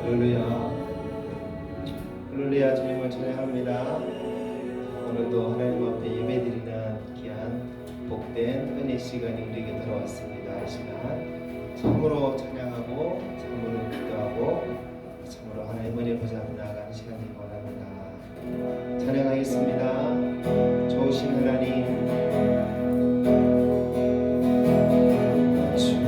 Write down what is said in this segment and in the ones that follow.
할렐루야. 할렐루야. 주님을 찬양합니다. 오늘도 하나님 앞에 예배드리는 귀한 복된 은혜 시간이 우리에게 들어왔습니다. 이 시간 참으로 찬양하고 참으로 기도하고 참으로 하나님 은혜 보좌 앞에 나아가는 시간이 원합니다. 찬양하겠습니다. 좋으신 하나님, 참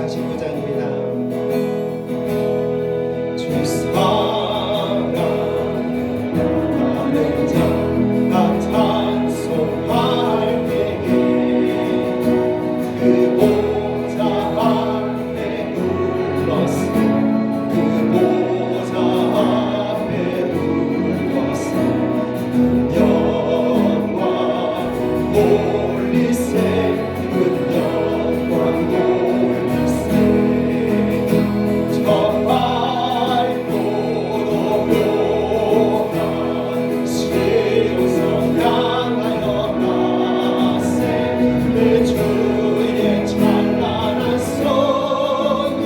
49장입니다. 주 사랑하는 자 나 찬송할 때에 그 보좌 앞에 불렀어. 그 보좌 앞에 불렀어. 영광 돌리세. 그 영광 돌리세. 저 밝고 높은 시온성 향하여 가세. 내 주의 찬란한 성에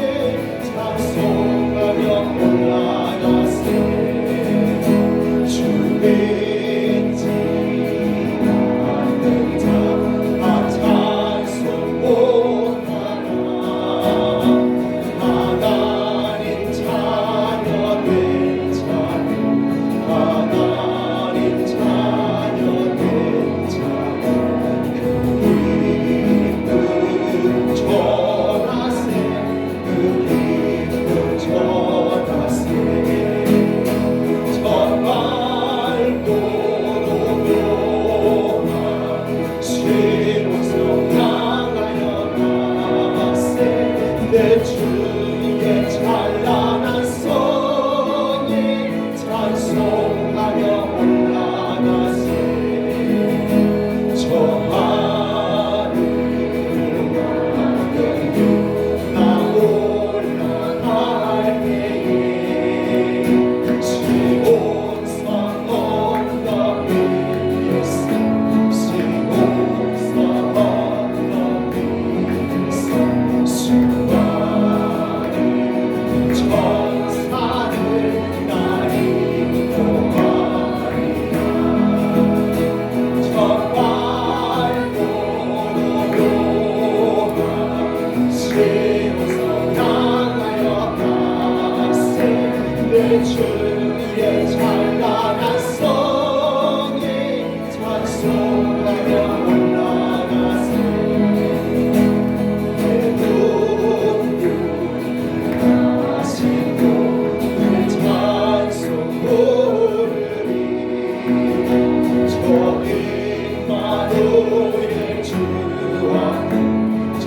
찬송하며 올라가세. 주 믿지 않는 자 나 찬송 못하나. 하나님 자녀 된 자는 하나님 자녀 된 자는 그 기쁨 전하세. 그 기쁨 전하세. 저 밝고 높은 시온성 향하여 가세. 내 주의 찬란한 성에 찬송하며 올라가세. 저 하늘을 향하여 나 올라갈 때에 시온산 언덕 위에서 시온산 언덕 위에서 수많은 천사를 나리고 하리라. 저 밝고 높은 시온성 향하여 가세. 내 주의 찬란한 성에 찬송하며 올라가세. 내 눈물 하시고 내 찬송 부르리. 저 임마누엘 주와 저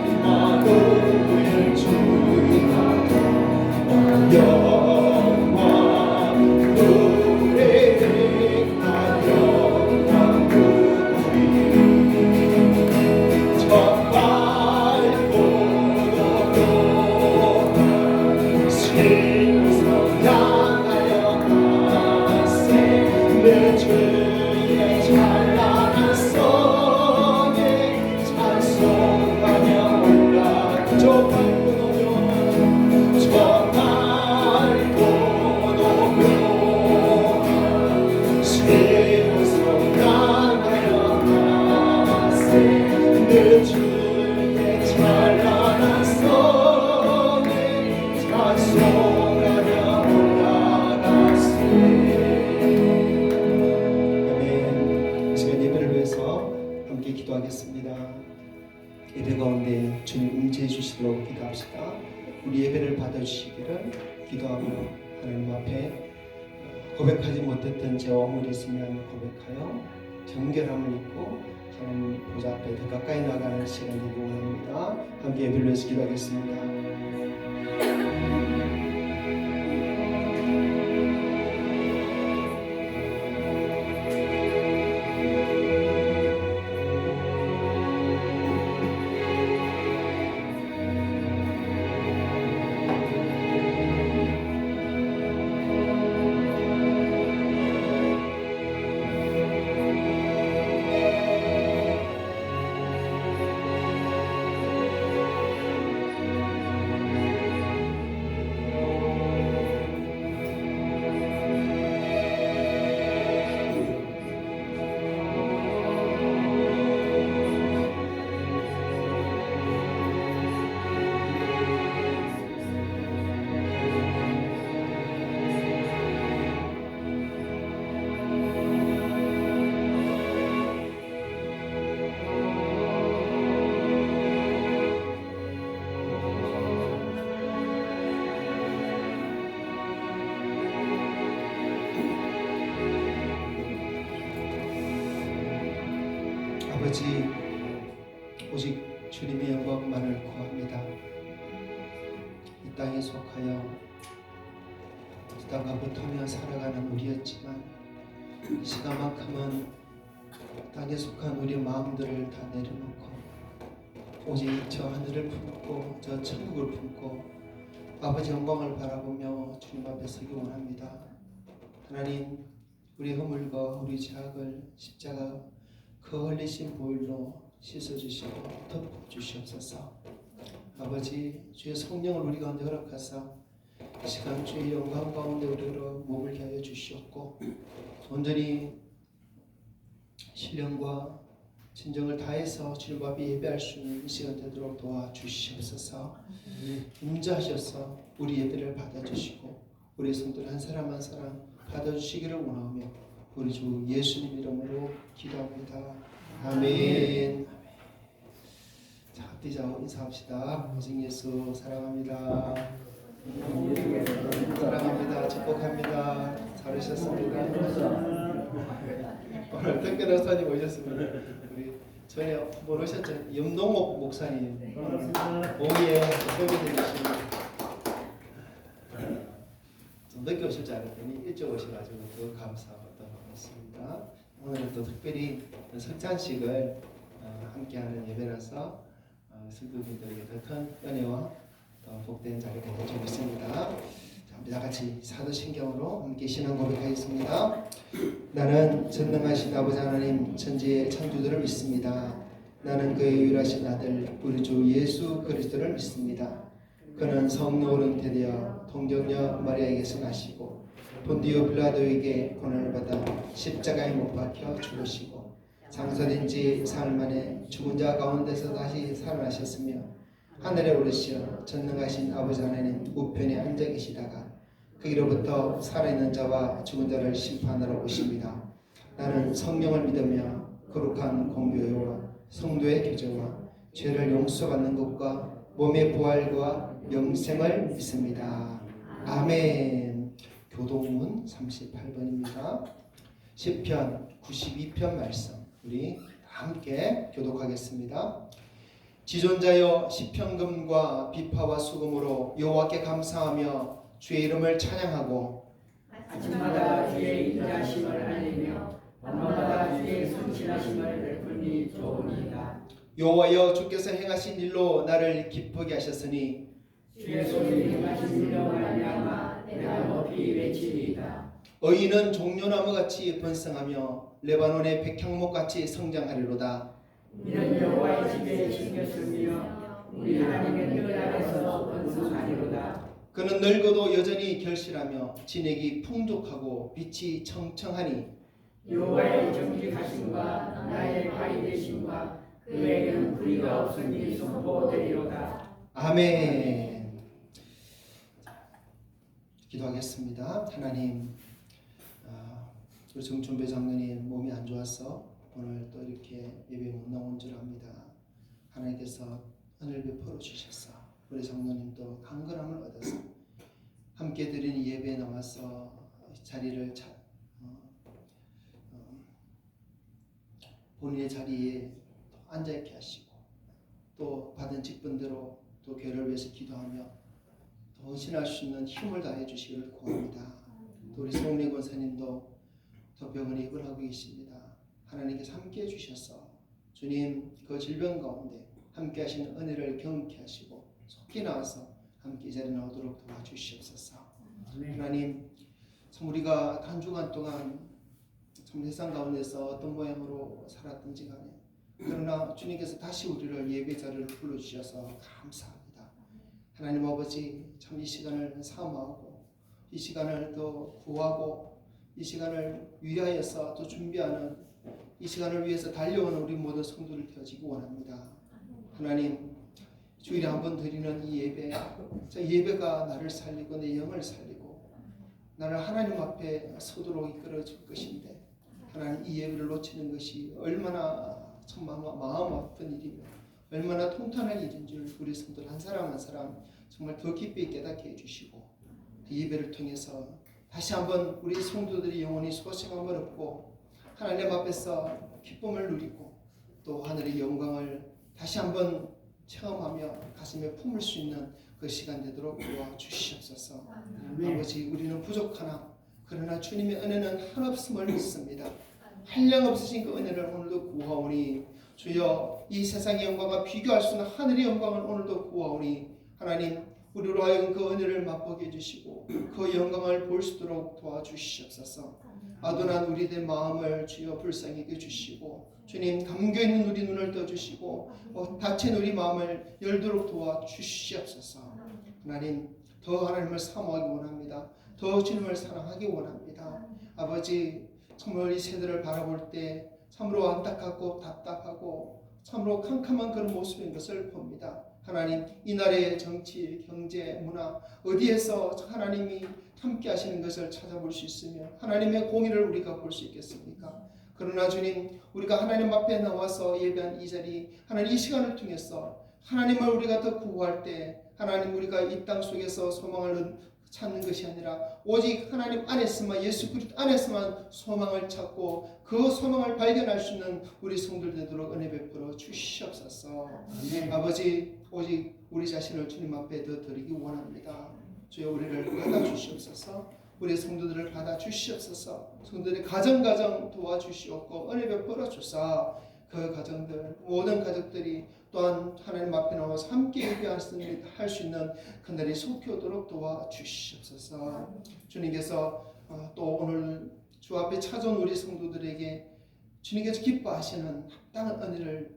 임마누엘 주와 영광 누리리. 나 영광 누리리. 저 밝고 높은 시온성 향하여 가세. 내 주의 찬란한 성에 찬송하며 올라가. 저 밝고 높은 시온성 향하여 가세. 내 주의 찬란한 성에 찬송하며 올라가세. 아멘. 이 시간 예배를 위해서 함께 기도하겠습니다. 예배 가운데 주님 임재해 주시도록 기도합시다. 우리 예배를 받아주시기를 기도하며 하나님 앞에 고백하지 못했던 죄와 허물이 있으면 고백하여 정결함을 입고 하나님 보좌 앞에 더 가까이 나가는 시간 되기 원합니다. 함께 예배를 위해서 기도하겠습니다. 아버지, 오직 주님의 영광만을 구합니다. 이 땅에 속하여 이 땅과 붙으며 살아가는 우리였지만 이 시간만큼은 땅에 속한 우리 마음들을 다 내려놓고 오직 저 하늘을 품고 저 천국을 품고 아버지 영광을 바라보며 주님 앞에 서기 원합니다. 하나님, 우리 허물과 우리 죄악을 십자가 그 흘리신 보혈로 씻어주시고 덮어주시옵소서. 아버지, 주의 성령을 우리 가운데 허락하사 이 시간 주의 영광 가운데 우리로 머물게 하여 주시옵고 온전히 신령과 진정을 다해서 주님 앞에 예배할 수 있는 이 시간 되도록 도와주시옵소서. 임재하셔서 우리 예배를 받아주시고 우리 성도들 한 사람 한 사람 받아주시기를 원하며 우리 주 예수님 이름으로 기도합니다. 아멘. 자, 뛰자 인사합시다. 오직 예수 사랑합니다. 사랑합니다. 축복합니다. 잘 오셨습니다. 오늘 특별 목사님 오셨습니다. 우리 전에 한번 오셨죠? 염동옥 목사님. 오예 소개해주시고 좀 늦게 오실 줄 알았더니 일찍 오셔가지고 더 감사하고 더 반갑습니다. 오늘 또 특별히 석잔식을 함께하는 예배라서 성도님들에게 더 큰 은혜와 더 복된 자리가 되어주고 있습니다. 자, 우리 다 같이 사도신경으로 함께 신앙 고백하겠습니다. 나는 전능하신 아버지 하나님 천지의 창조주를 믿습니다. 나는 그의 유일하신 아들 우리 주 예수 그리스도를 믿습니다. 그는 성령으로 잉태되어 동정녀 마리아에게서 나시고 본디오 빌라도에게 고난을 받아 십자가에 못 박혀 죽으시고 장사된 지 사흘 만에 죽은 자 가운데서 다시 살아나셨으며 하늘에 오르시어 전능하신 아버지 하나님 우편에 앉아 계시다가 거기로부터 살아있는 자와 죽은 자를 심판하러 오십니다. 나는 성령을 믿으며 거룩한 공교회와 성도의 교제와 죄를 용서받는 것과 몸의 부활과 영생을 믿습니다. 아멘. 교동문 38번입니다. 시편 92편 말씀 우리 함께 교독하겠습니다. 지존자여 시편금과 비파와 수금으로 여호와께 감사하며 주의 이름을 찬양하고 아침마다 주의 인자심을 알리며 밤마다 주의 성실하심을 베풀니 좋으니이다. 여호와여 주께서 행하신 일로 나를 기쁘게 하셨으니 주의 손이 행하신 일로 말미암아 내가 높이 외치리이다. 의인은 종려나무같이 번성하며 레바논의 백향목같이 성장하리로다. 이는 여호와의 집에 심겼으며 우리 하나님의 뜰 아래서 번성하리로다. 그는 늙어도 여전히 결실하며 진액이 풍족하고 빛이 청청하니 여호와의 정직하심과 나의 팔이 되심과 그에게는 불의가 없으니 선포되리로다. 아멘. 기도하겠습니다. 하나님, 우리 정춘배 장로님 몸이 안 좋아서 오늘 또 이렇게 예배 못 나온 줄 압니다. 하나님께서 은혜를 베풀어 주셔서 우리 장로님도 강건함을 얻어서 함께 드리는 예배에 나와서 자리를 본인의 자리에 앉아있게 하시고 또 받은 직분대로 또 교회를 위해서 기도하며 더 헌신할 수 있는 힘을 다해 주시기를 구합니다. 또 우리 송래 권사님도 더 병원에 입을 하고 계십니다. 하나님께서 함께 해주셔서 주님 그 질병 가운데 함께 하시는 은혜를 경험케 하시고 속히 나와서 함께 이 자리에 나오도록 도와주시옵소서. 하나님, 참 우리가 한 주간 동안 참 세상 가운데서 어떤 모양으로 살았든지 간에 그러나 주님께서 다시 우리를 예배 자리를 불러주셔서 감사합니다. 하나님 아버지, 참 이 시간을 사모하고 이 시간을 더 구하고 이 시간을 위하여서 또 준비하는 이 시간을 위해서 달려오는 우리 모든 성도를 되어지기 원합니다. 하나님, 주일에 한번 드리는 이 예배, 저 예배가 나를 살리고 내 영을 살리고 나를 하나님 앞에 서도록 이끌어 줄 것인데 하나님, 이 예배를 놓치는 것이 얼마나 참 마음 아픈 일이며 얼마나 통탄한 일인 줄 우리 성도들 한 사람 한 사람 정말 더 깊이 깨닫게 해주시고 이 예배를 통해서 다시 한번 우리 성도들이 영혼이 소생함을 얻고 하나님 앞에서 기쁨을 누리고 또 하늘의 영광을 다시 한번 체험하며 가슴에 품을 수 있는 그 시간 되도록 도와주시옵소서. 아버지, 우리는 부족하나 그러나 주님의 은혜는 한없음을 믿습니다. 한량없으신 그 은혜를 오늘도 구하오니 주여, 이 세상의 영광과 비교할 수 있는 하늘의 영광을 오늘도 구하오니 하나님, 우리로 하여금 그 은혜를 맛보게 해주시고 그 영광을 볼 수 있도록 도와주시옵소서. 아도난 우리의 마음을 주여 불쌍히 여겨주시고 주님, 감겨있는 우리 눈을 떠주시고 닫힌 우리 마음을 열도록 도와주시옵소서. 하나님, 더 하나님을 사모하기 원합니다. 더 주님을 사랑하기 원합니다. 아버지, 정말 이 세대를 바라볼 때 참으로 안타깝고 답답하고 참으로 캄캄한 그런 모습인 것을 봅니다. 하나님, 이 나라의 정치, 경제, 문화 어디에서 하나님이 함께 하시는 것을 찾아볼 수 있으며 하나님의 공의를 우리가 볼 수 있겠습니까? 그러나 주님, 우리가 하나님 앞에 나와서 예배한 이 자리, 하나님 이 시간을 통해서 하나님을 우리가 더 구할 때 하나님, 우리가 이 땅 속에서 소망을 찾는 것이 아니라 오직 하나님 안에서만, 예수 그리스도 안에서만 소망을 찾고 그 소망을 발견할 수 있는 우리 성도들 되도록 은혜 베풀어 주시옵소서. 아버지, 오직 우리 자신을 주님 앞에 더 드리기 원합니다. 주여, 우리를 받아주시옵소서. 우리 성도들을 받아주시옵소서. 성도들의 가정 도와주시옵고 은혜 베풀어 주사 그 가정들, 모든 가족들이 또한 하나님 앞에 나와서 함께 예배할 수 있는 그날이 속히 오도록 도와주시옵소서. 주님께서 또 오늘 주 앞에 찾아온 우리 성도들에게 주님께서 기뻐하시는 합당한 은혜를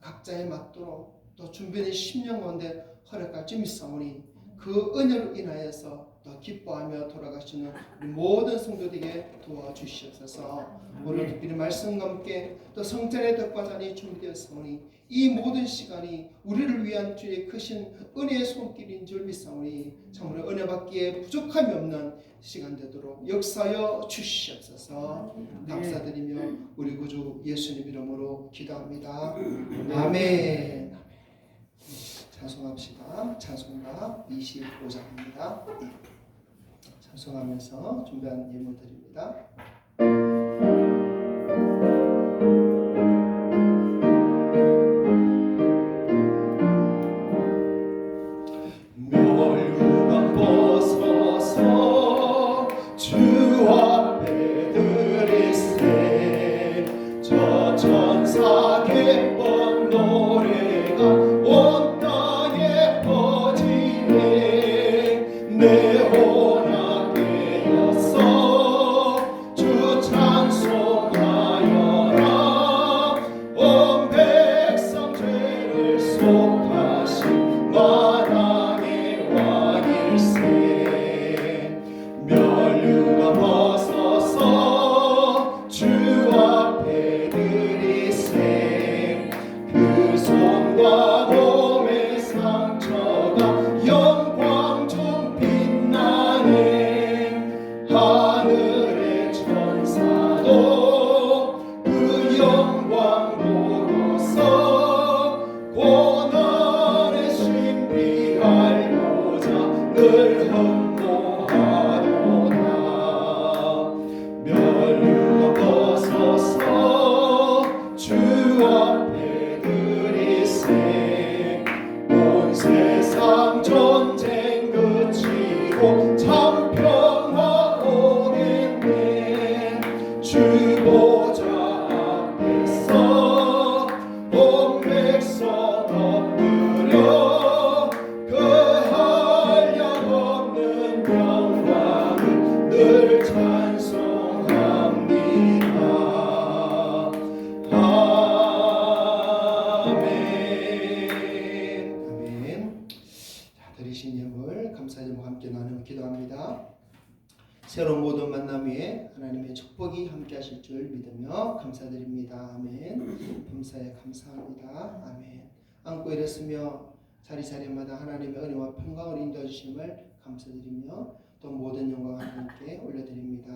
각자에 맞도록 또 준비된 심령 가운데 허락할 줄 믿사오니 그 은혜로 인하여서 더 기뻐하며 돌아가시는 우리 모든 성도들에게 도와주시옵소서. 오늘 특별히 말씀과 함께 또 성찬의 떡과 잔이 준비되었사오니 이 모든 시간이 우리를 위한 주의 크신 은혜의 손길인 줄 믿사오니 참으로 은혜 받기에 부족함이 없는 시간 되도록 역사하여 주시옵소서. 감사드리며 우리 구주 예수님 이름으로 기도합니다. 아멘. 찬송합시다. 찬송가 25장입니다. 찬송하면서 준비한 예물드립니다. 멸류관 벗어서 주 앞에 드리세 저 천사 기쁜 노래가 온 땅에 퍼지네 내 혼합되었어 주 찬송하여라 온 백성 죄를 속하신 만왕의 왕일세 멸류관 벗어서 주 앞에 드리세 그 손과 몸의 상처가 영광 좀 빛나네 하늘의 천사도 그 영광 보고서 고난의 신비할고자 늘 흠모하도다 멸류관 벗어서 주 앞에 드리세 온 세상 전쟁 그치고 참 평화 오겠네 주 보좌 앞에서 온 백성 엎드려 그 한량없는 영광을 늘 찬송합니다. 아멘. 자, 드리신 예물 감사 제목 함께 나누며 기도합니다. 새로운 모든 만남 위에 하나님의 축복이 함께 하실 줄 믿으며 감사드립니다. 아멘. 범사에 감사합니다. 아멘. 안고 일었으며 자리자리마다 하나님의 은혜와 평강을 인도해 주심을 감사드리며 또 모든 영광 하나님께 올려드립니다.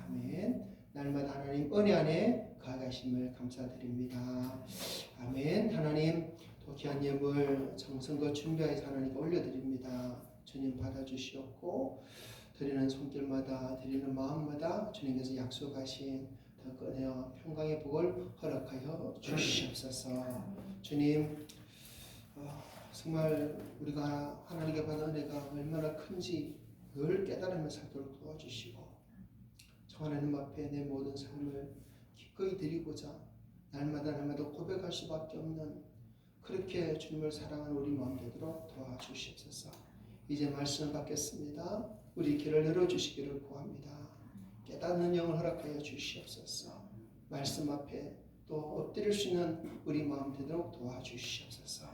아멘. 날마다 하나님 은혜 안에 거하심을 감사드립니다. 아멘. 하나님, 또 귀한 예물 정성껏 준비하여서 하나님께 올려드립니다. 주님 받아주시옵고 드리는 손길마다 드리는 마음마다 주님께서 약속하신 더 은혜와 평강의 복을 허락하여 주시옵소서. 주님, 정말 우리가 하나님께 받은 은혜가 얼마나 큰지 늘 깨달으며 살도록 도와주시고, 저 하나님 앞에 내 모든 삶을 기꺼이 드리고자 날마다 고백할 수밖에 없는, 그렇게 주님을 사랑하는 우리 마음 되도록 도와주시옵소서. 이제 말씀을 받겠습니다. 우리 길을 열어주시기를 구합니다. 깨닫는 영을 허락하여 주시옵소서. 말씀 앞에 또 엎드릴 수 있는 우리 마음 되도록 도와주시옵소서.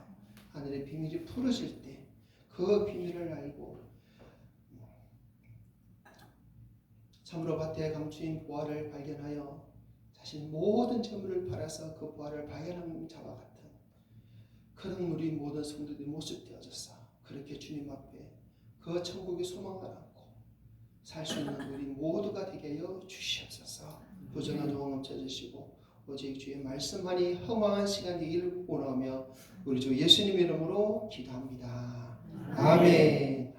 하늘의 비밀이 풀어질 때 그 비밀을 알고 참으로 밭에 감추인 보화를 발견하여 자신 모든 재물을 팔아서 그 보화를 발견한 자와 같은 그런 우리 모든 성도들이 모습되어져서 그렇게 주님 앞에 그 천국의 소망을 안고 살 수 있는 우리 모두가 되게 하여 주시옵소서. 부정한 영혼 없어지시고 오직 주의 말씀만이 허망한 시간 되기를 원하며 우리 주 예수님 이름으로 기도합니다. 아멘.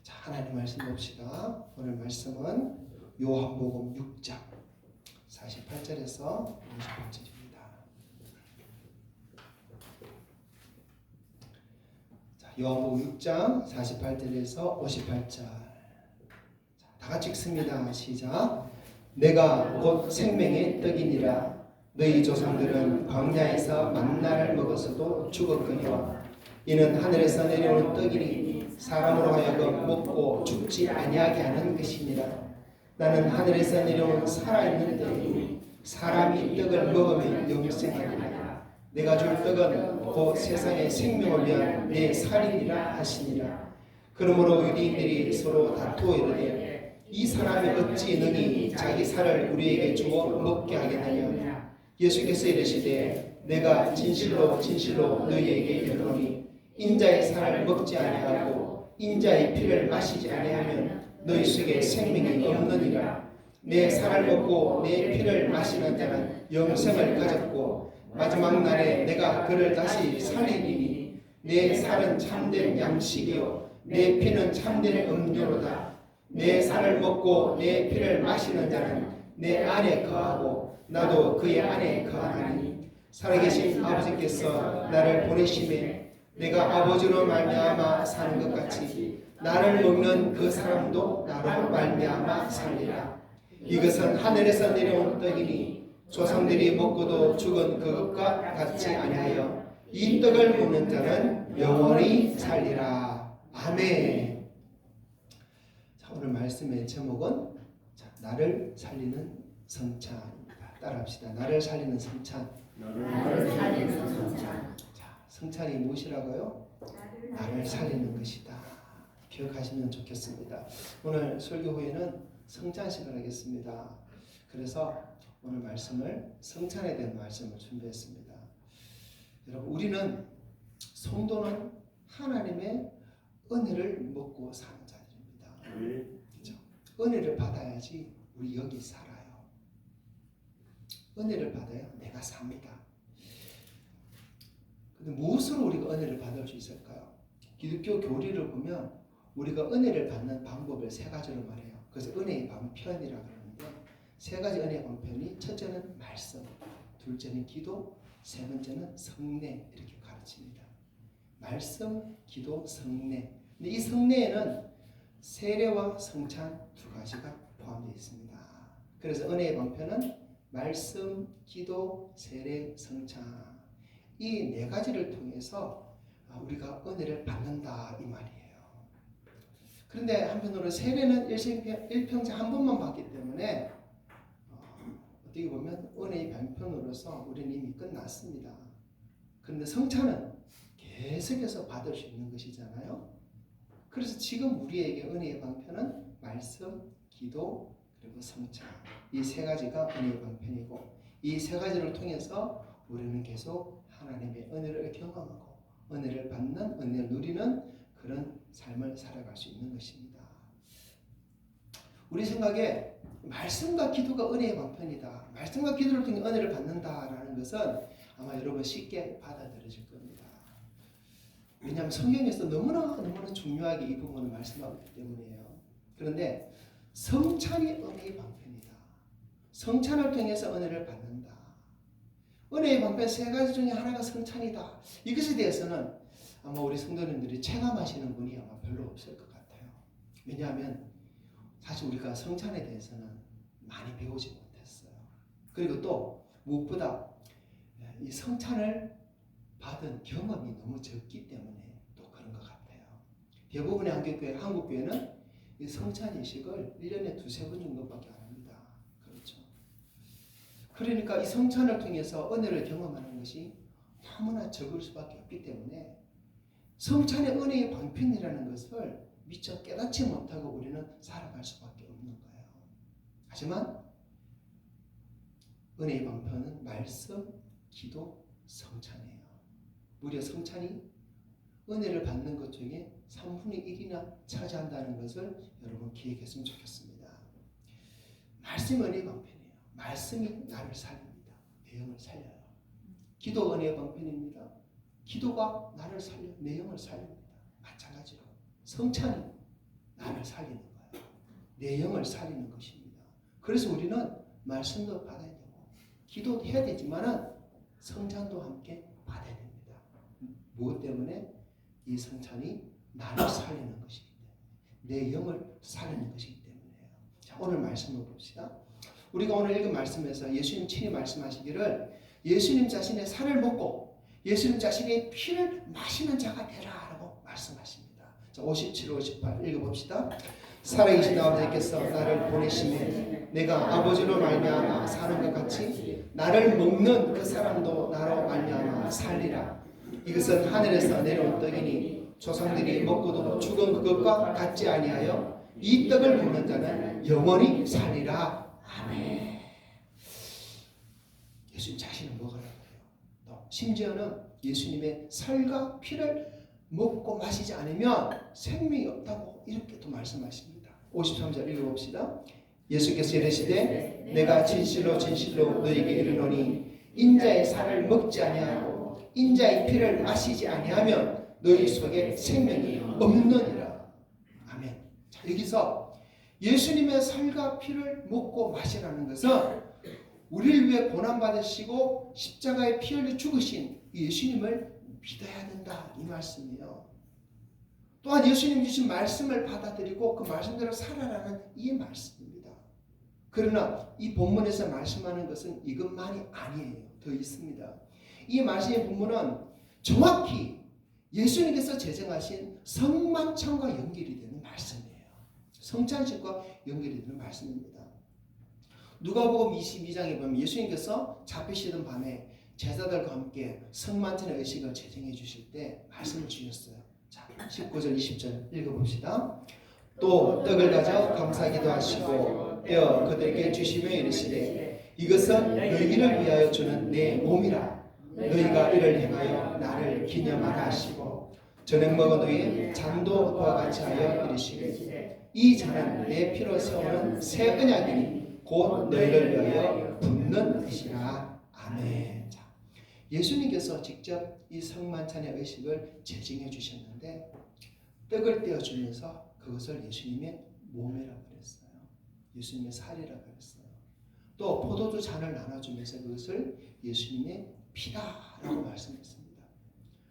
자, 하나님 말씀 봅시다. 오늘 말씀은 요한복음 6장 48절에서 58절입니다. 자, 요한복음 6장 48절에서 58절. 다 같이 읽습니다. 시작. 내가 곧 생명의 떡이니라. 너희 조상들은 광야에서 만나를 먹었어도 죽었거니와 이는 하늘에서 내려오는 떡이니 사람으로 하여금 먹고 죽지 아니하게 하는 것이니라. 나는 하늘에서 내려온 살아있는 떡이니 사람이 떡을 먹으면 영생하리라. 내가 줄 떡은 곧 세상의 생명을 위한 내 살이니라 하시니라. 그러므로 유대인들이 서로 다투어 이르되 이 사람이 어찌 능히 자기 살을 우리에게 주어 먹게 하겠느냐. 예수께서 이르시되 내가 진실로 진실로 너희에게 이르노니 인자의 살을 먹지 아니하고 인자의 피를 마시지 아니하면 너희 속에 생명이 없느니라. 내 살을 먹고 내 피를 마시는 자는 영생을 가졌고 마지막 날에 내가 그를 다시 살리리니 내 살은 참된 양식이요 내 피는 참된 음료로다. 내 살을 먹고 내 피를 마시는 자는 내 안에 거하고 나도 그의 안에 거하나니 살아계신 아버지께서 나를 보내심에 내가 아버지로 말미암아 사는 것 같이 나를 먹는 그 사람도 나로 말미암아 살리라. 이것은 하늘에서 내려온 떡이니 조상들이 먹고도 죽은 그것과 같지 아니하여 이 떡을 먹는 자는 영원히 살리라. 아멘. 자, 오늘 말씀의 제목은 나를 살리는 성찬입니다. 따라합시다. 나를 살리는 성찬. 나를 살리는 성찬. 성찬이 무엇이라고요? 나를 살리는 것이다. 기억하시면 좋겠습니다. 오늘 설교 후에는 성찬식을 하겠습니다. 그래서 오늘 말씀을 성찬에 대한 말씀을 준비했습니다. 여러분, 우리는 성도는 하나님의 은혜를 먹고 사는 자들입니다. 그렇죠? 은혜를 받아야지 우리 여기 살아요. 은혜를 받아야 내가 삽니다. 근데 무엇으로 우리가 은혜를 받을 수 있을까요? 기독교 교리를 보면 우리가 은혜를 받는 방법을 세 가지로 말해요. 그래서 은혜의 방편이라고 하는데 세 가지 은혜의 방편이 첫째는 말씀, 둘째는 기도, 세 번째는 성례 이렇게 가르칩니다. 말씀, 기도, 성례. 근데 이 성례에는 세례와 성찬 두 가지가 포함되어 있습니다. 그래서 은혜의 방편은 말씀, 기도, 세례, 성찬. 이 네 가지를 통해서 우리가 은혜를 받는다 이 말이에요. 그런데 한편으로 세례는 일평생 한 번만 받기 때문에 어떻게 보면 은혜의 방편으로서 우리는 이미 끝났습니다. 그런데 성찬은 계속해서 받을 수 있는 것이잖아요. 그래서 지금 우리에게 은혜의 방편은 말씀, 기도, 그리고 성찬. 이 세 가지가 은혜의 방편이고 이 세 가지를 통해서 우리는 계속 하나님의 은혜를 경험하고 은혜를 받는, 은혜를 누리는 그런 삶을 살아갈 수 있는 것입니다. 우리 생각에 말씀과 기도가 은혜의 방편이다. 말씀과 기도를 통해 은혜를 받는다라는 것은 아마 여러분 쉽게 받아들여질 겁니다. 왜냐하면 성경에서 너무나 중요하게 이 부분을 말씀하고 있기 때문이에요. 그런데 성찬이 은혜의 방편이다. 성찬을 통해서 은혜를 받는다. 은혜의 방편 세 가지 중에 하나가 성찬이다. 이것에 대해서는 아마 우리 성도님들이 체감하시는 분이 아마 별로 없을 것 같아요. 왜냐하면 사실 우리가 성찬에 대해서는 많이 배우지 못했어요. 그리고 또 무엇보다 이 성찬을 받은 경험이 너무 적기 때문에 또 그런 것 같아요. 대부분의 한국 교회는 이 성찬 예식을 1년에 두세 번 정도밖에 안 합니다. 그렇죠. 그러니까 이 성찬을 통해서 은혜를 경험하는 것이 너무나 적을 수밖에 없기 때문에 성찬의 은혜의 방편이라는 것을 미처 깨닫지 못하고 우리는 살아갈 수밖에 없는 거예요. 하지만 은혜의 방편은 말씀, 기도, 성찬이에요. 무려 성찬이 은혜를 받는 것 중에 3분의 1이나 차지한다는 것을 여러분 기억했으면 좋겠습니다. 말씀이 은혜의 방편이에요. 말씀이 나를 살립니다. 내 영을 살려요. 기도 은혜의 방편입니다. 기도가 나를 살려 내 영을 살립니다. 마찬가지로 성찬이 나를 살리는 거예요. 내 영을 살리는 것입니다. 그래서 우리는 말씀도 받아야 되고 기도도 해야 되지만은 성찬도 함께 받아야 됩니다. 무엇 때문에? 이 성찬이 나를 살리는 것이기 때문에, 내 영을 살리는 것이기 때문이에요. 자, 오늘 말씀을 봅시다. 우리가 오늘 읽은 말씀에서 예수님 친히 말씀하시기를 예수님 자신의 살을 먹고 예수님 자신의 피를 마시는 자가 되라 라고 말씀하십니다. 자, 57, 58 읽어봅시다. 살아계신 아버지께서 나를 보내시매 내가 아버지로 말미암아 사는 것 같이 나를 먹는 그 사람도 나로 말미암아 살리라. 이것은 하늘에서 내려온 떡이니 조상들이 먹고도 죽은 그것과 같지 아니하여 이 떡을 먹는 자는 영원히 살리라. 아멘. 예수님 자신을 먹으라고 해요. 심지어는 예수님의 살과 피를 먹고 마시지 않으면 생명이 없다고 이렇게 또 말씀하십니다. 53절 읽어봅시다. 예수께서 이르시되 내가 진실로 진실로 너희에게 이르노니 인자의 살을 먹지 아니하고 인자의 피를 마시지 아니하면 너희 속에 생명이 없느니라. 아멘. 자, 여기서 예수님의 살과 피를 먹고 마시라는 것은 우리를 위해 고난받으시고 십자가에 피 흘려 죽으신 예수님을 믿어야 된다 이 말씀이에요. 또한 예수님 주신 말씀을 받아들이고 그 말씀대로 살아라는 이 말씀입니다. 그러나 이 본문에서 말씀하는 것은 이것만이 아니에요. 더 있습니다. 이 말씀의 본문은 정확히 예수님께서 제정하신 성만찬과 연결이 되는 말씀이에요. 성찬식과 연결이 되는 말씀입니다. 누가복음 22장에 보면 예수님께서 잡히시던 밤에 제자들과 함께 성만찬의 의식을 제정해 주실 때 말씀을 주셨어요. 자, 19절 20절 읽어봅시다. 또 떡을 가져 감사기도 하시고 떼어 그들에게 주시며 이르시되 이것은 너희를 위하여 주는 내 몸이라. 너희가 이를 행하여 나를 기념하라 하시고 저녁 먹은 후에 잔도 그와 같이 하여 이르시되 이 잔은 내 피로 세우는 새 언약이니 곧 너희를 위하여 붓는 것이라. 아멘. 자, 예수님께서 직접 이 성만찬의 의식을 제정해 주셨는데 떡을 떼어 주면서 그것을 예수님의 몸이라고 그랬어요. 예수님의 살이라고 그랬어요. 또 포도주 잔을 나눠주면서 그것을 예수님의 피다라고 말씀했습니다.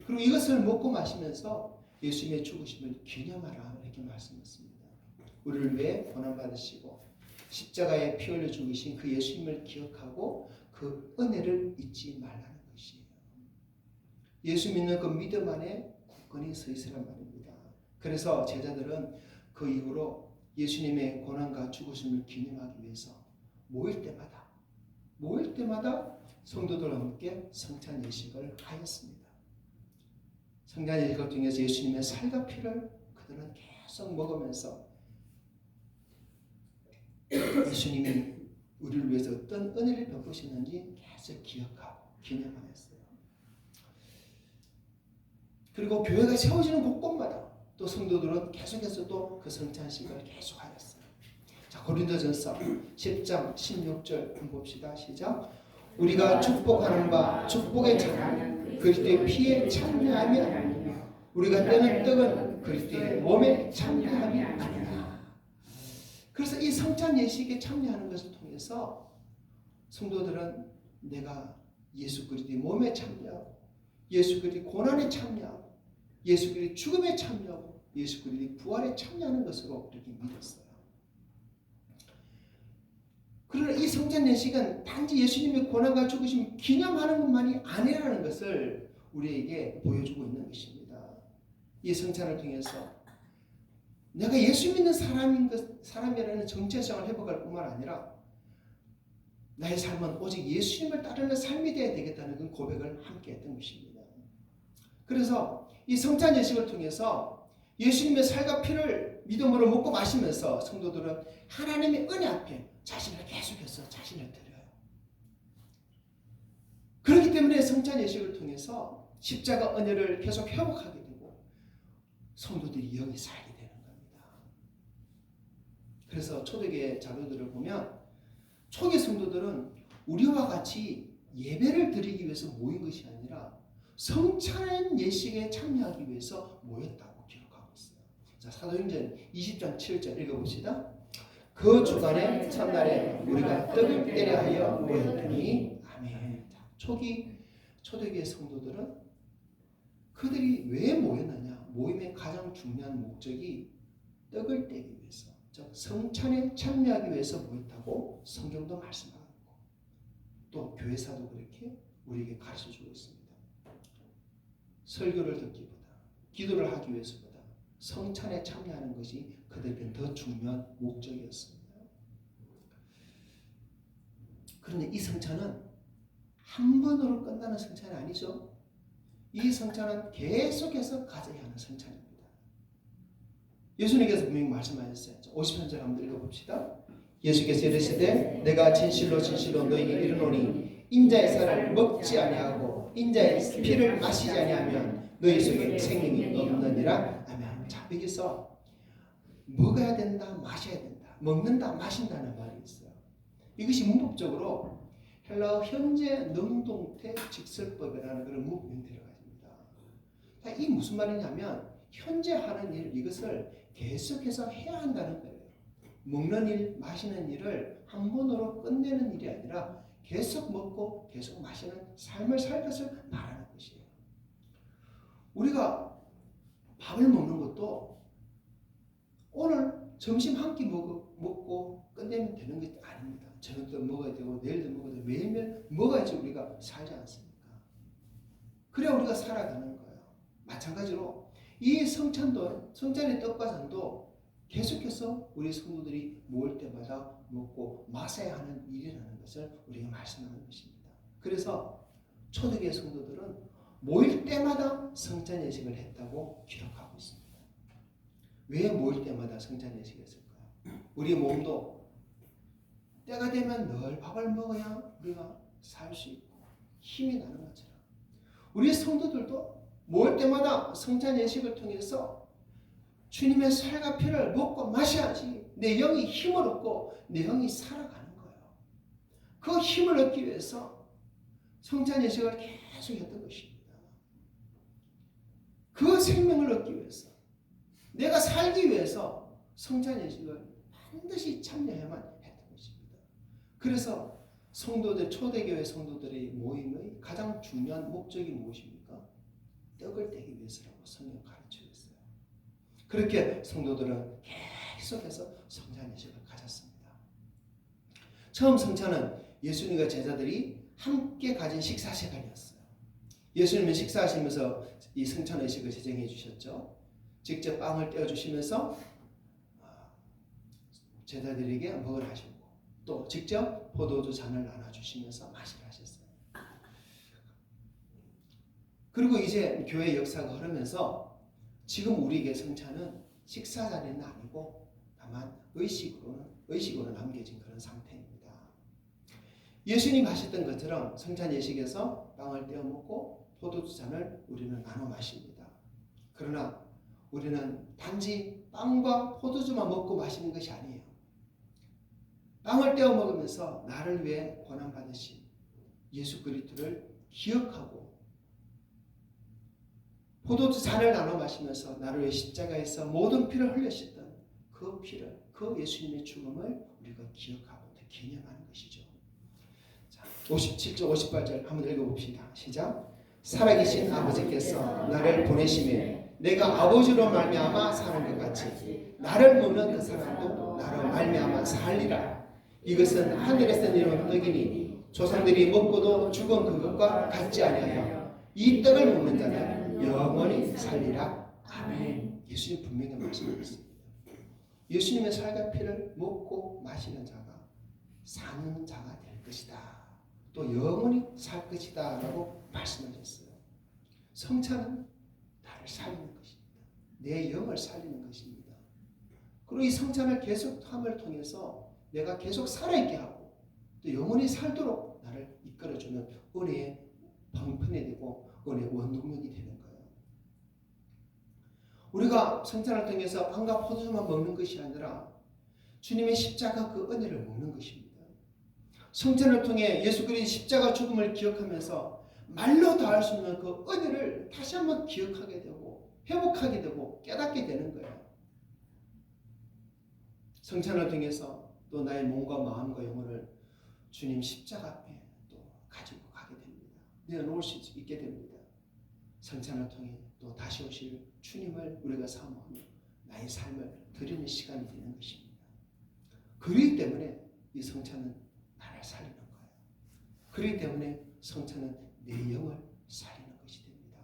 그리고 이것을 먹고 마시면서 예수님의 죽으심을 기념하라 이렇게 말씀했습니다. 우리를 위해 고난받으시고 십자가에 피 흘려 죽으신 그 예수님을 기억하고 그 은혜를 잊지 말라는 것이에요. 예수 믿는 그 믿음 안에 굳건히 서 있으란 말입니다. 그래서 제자들은 그 이후로 예수님의 고난과 죽으심을 기념하기 위해서 모일 때마다 성도들과 함께 성찬 예식을 하였습니다. 성찬 예식을 통해서 예수님의 살과 피를 그들은 계속 먹으면서 예수님이 우리를 위해서 어떤 은혜를 베푸셨는지 계속 기억하고 기념하였어요. 그리고 교회가 세워지는 곳곳마다 또 성도들은 계속해서 또 그 성찬식을 계속하였어요. 자, 고린도전서 10장 16절 한번 봅시다. 시작. 우리가 축복하는 바 축복의 잔은 그리스도의 피에 참여함이 아니며 우리가 떼는 떡은 그리스도의 몸에 참여함이 아니라. 그래서 이 성찬 예식에 참여하는 것을 통해서 성도들은 내가 예수 그리스도의 몸에 참여하고 예수 그리스도의 고난에 참여하고 예수 그리스도의 죽음에 참여하고 예수 그리스도의 부활에 참여하는 것으로 이렇게 믿었어요. 그러나 이 성찬 예식은 단지 예수님의 고난과 죽으심 기념하는 것만이 아니라는 것을 우리에게 보여주고 있는 것입니다. 이 성찬을 통해서 내가 예수 믿는 사람이라는 정체성을 회복할 뿐만 아니라 나의 삶은 오직 예수님을 따르는 삶이 되어야 되겠다는 그 고백을 함께 했던 것입니다. 그래서 이 성찬 예식을 통해서 예수님의 살과 피를 믿음으로 먹고 마시면서 성도들은 하나님의 은혜 앞에 자신을 계속해서 자신을 드려요. 그렇기 때문에 성찬 예식을 통해서 십자가 은혜를 계속 회복하게 되고 성도들이 영이 살게 되는 겁니다. 그래서 초대교회 자료들을 보면 초기 성도들은 우리와 같이 예배를 드리기 위해서 모인 것이 아니라 성찬 예식에 참여하기 위해서 모였다고 기록하고 있어요. 자, 사도행전 20장 7절 읽어봅시다. 그 주간의 첫날에 우리가 떡을 떼려 하여 모였더니 아멘. 초기 초대교회 성도들은 그들이 왜 모였느냐? 모임의 가장 중요한 목적이 떡을 떼기 위해서, 즉 성찬에 참여하기 위해서 모였다고 성경도 말씀하고 또 교회사도 그렇게 우리에게 가르쳐주고 있습니다. 설교를 듣기보다 기도를 하기 위해서보다 성찬에 참여하는 것이 그들에게 더 중요한 목적이었습니다. 그런데 이 성찬은 한 번으로 끝나는 성찬이 아니죠. 이 성찬은 계속해서 가져야 하는 성찬입니다. 예수님께서 분명히 말씀하셨어요. 53절 한번 읽어봅시다. 예수께서 이르시되 내가 진실로 진실로 너희에게 이르노니 인자의 살을 먹지 아니하고 인자의 피를 마시지 아니하면 너희 속에 생명이 없느니라. 아멘. 자, 여기서 먹어야 된다, 마셔야 된다, 먹는다, 마신다는 말이 있어요. 이것이 문법적으로 헬라어 현재 능동태 직설법이라는 그런 문법이 들어갑니다. 이 무슨 말이냐면 현재 하는 일, 이것을 계속해서 해야 한다는 거예요. 먹는 일, 마시는 일을 한 번으로 끝내는 일이 아니라 계속 먹고 계속 마시는 삶을 살 것을 말하는 것이에요. 우리가 밥을 먹는 것도 오늘 점심 한 끼 먹고 끝내면 되는 것이 아닙니다. 저녁도 먹어야 되고 내일도 먹어야 되고 매일매일 먹어야지 우리가 살지 않습니까? 그래야 우리가 살아가는 거예요. 마찬가지로 이 성찬도, 성찬의 떡과 잔도 계속해서 우리 성도들이 모일 때마다 먹고 마셔야 하는 일이라는 것을 우리가 말씀하는 것입니다. 그래서 초대교회 성도들은 모일 때마다 성찬 예식을 했다고 기록하고 있습니다. 왜 모일 때마다 성찬 예식을 했을까요? 우리 몸도 때가 되면 늘 밥을 먹어야 우리가 살 수 있고 힘이 나는 것처럼 우리 성도들도 모일 때마다 성찬 예식을 통해서 주님의 살과 피를 먹고 마셔야지 내 영이 힘을 얻고 내 영이 살아가는 거예요. 그 힘을 얻기 위해서 성찬 예식을 계속 했던 것입니다. 그 생명을 얻기 위해서 내가 살기 위해서 성찬 예식을 반드시 참여해야만 했던 것입니다. 그래서 성도들, 초대교회 성도들의 모임의 가장 중요한 목적이 무엇입니까? 떡을 떼기 위해서라고 성경 가르치고 있어요. 그렇게 성도들은 계속해서 성찬 예식을 가졌습니다. 처음 성찬은 예수님과 제자들이 함께 가진 식사 시간이었어요. 예수님은 식사하시면서 이 성찬 예식을 제정해 주셨죠. 직접 빵을 떼어 주시면서 제자들에게 먹으라 하시고 또 직접 포도주 잔을 나눠 주시면서 마시라 하셨어요. 그리고 이제 교회 역사가 흐르면서 지금 우리에게 성찬은 식사 자리는 아니고 다만 의식으로 남겨진 그런 상태입니다. 예수님 하셨던 것처럼 성찬 예식에서 빵을 떼어 먹고 포도주 잔을 우리는 나눠 마십니다. 그러나 우리는 단지 빵과 포도주만 먹고 마시는 것이 아니에요. 빵을 떼어 먹으면서 나를 위해 고난받으신 예수 그리스도를 기억하고 포도주 잔을 나눠 마시면서 나를 위해 십자가에서 모든 피를 흘리셨던 그 피를, 그 예수님의 죽음을 우리가 기억하고 기념하는 것이죠. 57절 58절 한번 읽어봅시다. 시작. 살아계신 아버지께서 나를 보내심에 내가 아버지로 말미암아 사는 것 같이 나를 먹는 그 사람도 나로 말미암아 살리라. 이것은 하늘에서 내려온 떡이니 조상들이 먹고도 죽은 그것과 같지 아니하여 이 떡을 먹는 자는 영원히 살리라. 아멘. 예수님 분명히 말씀하셨습니다. 예수님의 살과 피를 먹고 마시는 자가 사는 자가 될 것이다. 또 영원히 살 것이다 라고 말씀하셨어요. 성찬은 나를 살리는 것입니다. 내 영을 살리는 것입니다. 그리고 이 성찬을 계속함을 통해서 내가 계속 살아있게 하고 또 영원히 살도록 나를 이끌어주는 은혜의 방편이 되고 은혜의 원동력이 되는 거예요. 우리가 성찬을 통해서 빵과 포도주만 먹는 것이 아니라 주님의 십자가 그 은혜를 먹는 것입니다. 성찬을 통해 예수 그리스도의 십자가 죽음을 기억하면서 말로 다할 수 없는 그 은혜를 다시 한번 기억하게 되고 회복하게 되고 깨닫게 되는 거예요. 성찬을 통해서 또 나의 몸과 마음과 영혼을 주님 십자가 앞에 또 가지고 가게 됩니다. 내어놓을 수 있게 됩니다. 성찬을 통해 또 다시 오실 주님을 우리가 사모하며 나의 삶을 드리는 시간이 되는 것입니다. 그렇기 때문에 이 성찬은 나를 살리는 거예요. 그렇기 때문에 성찬은 내 영을 살리는 것이 됩니다.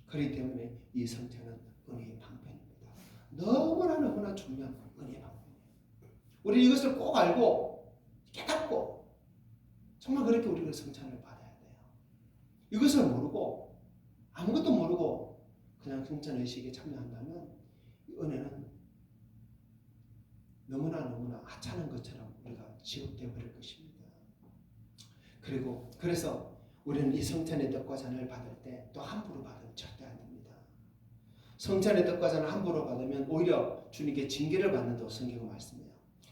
그렇기 때문에 이 성찬은 은혜의 방편입니다. 너무나 중요한 은혜의 방편이에요. 우리 이것을 꼭 알고 깨닫고 정말 그렇게 우리가 성찬을 받아야 돼요. 이것을 모르고 아무것도 모르고 그냥 성찬 의식에 참여한다면 이 은혜는 너무나 하찮은 것처럼 우리가 지옥되어 버릴 것입니다. 그래서 우리는 이 성찬의 떡과 잔을 받을 때 또 함부로 받으면 절대 안 됩니다. 성찬의 떡과 잔을 함부로 받으면 오히려 주님께 징계를 받는다고 성경은 말씀해요.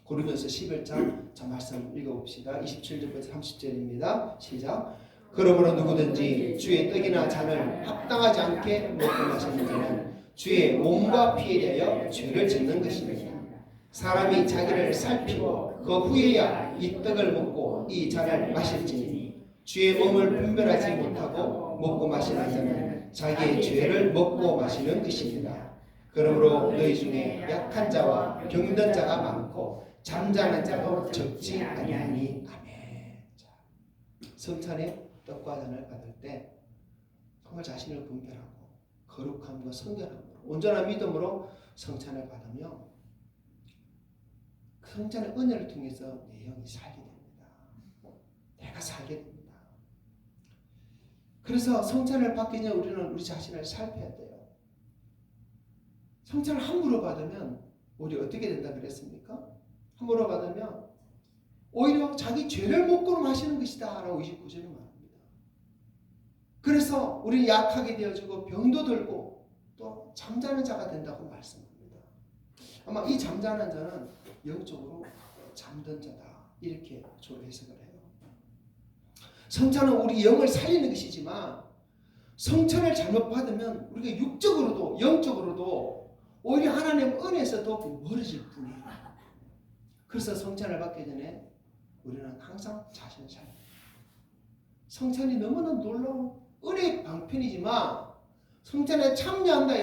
고린도서 11장 자 말씀 읽어봅시다. 27절부터 30절입니다. 시작. 그러므로 누구든지 주의 떡이나 잔을 합당하지 않게 먹고 마시는 자는 주의 몸과 피에 대하여 죄를 짓는 것입니다. 사람이 자기를 살피고 그 후에야 이 떡을 먹고 이 잔을 마실지니 주의 몸을 분별하지 못하고 먹고 마시는 자는 자기의 죄를 먹고 마시는 것입니다. 그러므로 너희 중에 약한 자와 병든 자가 많고 잠자는 자도 적지 아니하니. 아멘. 성찬의 떡과 잔을 받을 때 정말 자신을 분별하고 거룩함과 성결함으로 온전한 믿음으로 성찬을 받으며 그 성찬의 은혜를 통해서 내 영이 살게 됩니다. 내가 살게 됩니다. 그래서 성찬을 받기 전에 우리는 우리 자신을 살펴야 돼요. 성찬을 함부로 받으면 우리 어떻게 된다 그랬습니까? 함부로 받으면 오히려 자기 죄를 먹고 마시는 것이다 라고 29절에 말합니다. 그래서 우리 약하게 되어지고 병도 들고 또 잠자는 자가 된다고 말씀합니다. 아마 이 잠자는 자는 영적으로 잠든 자다 이렇게 주로 해석을 해요. 성찬은 우리 영을 살리는 것이지만 성찬을 잘못 받으면 우리가 육적으로도 영적으로도 오히려 하나님 은혜에서도 멀어질 뿐이에요. 그래서 성찬을 받기 전에 우리는 항상 자신을 살펴야 돼요. 성찬이 너무나 놀라운 은혜의 방편이지만 성찬에 참여한다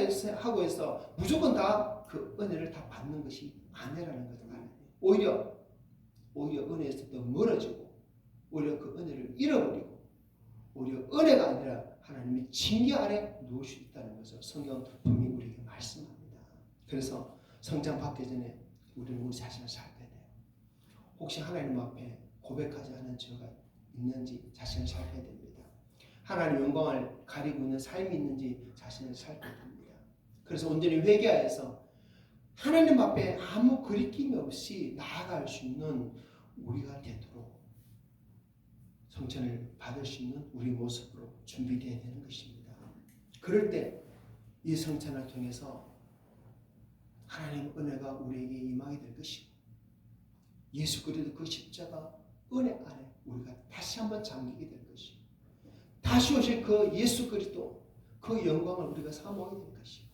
하고 해서 무조건 다 그 은혜를 다 받는 것이 아니라는 것을 알아야 돼요. 오히려 은혜에서 더 멀어지고 오히려 그 은혜를 잃어버리고 오히려 은혜가 아니라 하나님의 징계 아래 놓을 수 있다는 것을 성경은 분명히 우리에게 말씀합니다. 그래서 성찬 받기 전에 우리는 우리 자신을 살펴야 돼요. 혹시 하나님 앞에 고백하지 않은 죄가 있는지 자신을 살펴야 됩니다. 하나님 영광을 가리고 있는 삶이 있는지 자신을 살펴야 됩니다. 그래서 온전히 회개하여서 하나님 앞에 아무 거리낌이 없이 나아갈 수 있는 우리가 되도록 성찬을 받을 수 있는 우리 모습으로 준비되어야 되는 것입니다. 그럴 때 이 성찬을 통해서 하나님의 은혜가 우리에게 임하게 될 것이고 예수 그리스도 그 십자가 은혜 안에 우리가 다시 한번 잠기게 될 것이고 다시 오실 그 예수 그리스도 그 영광을 우리가 사모하게 될 것이고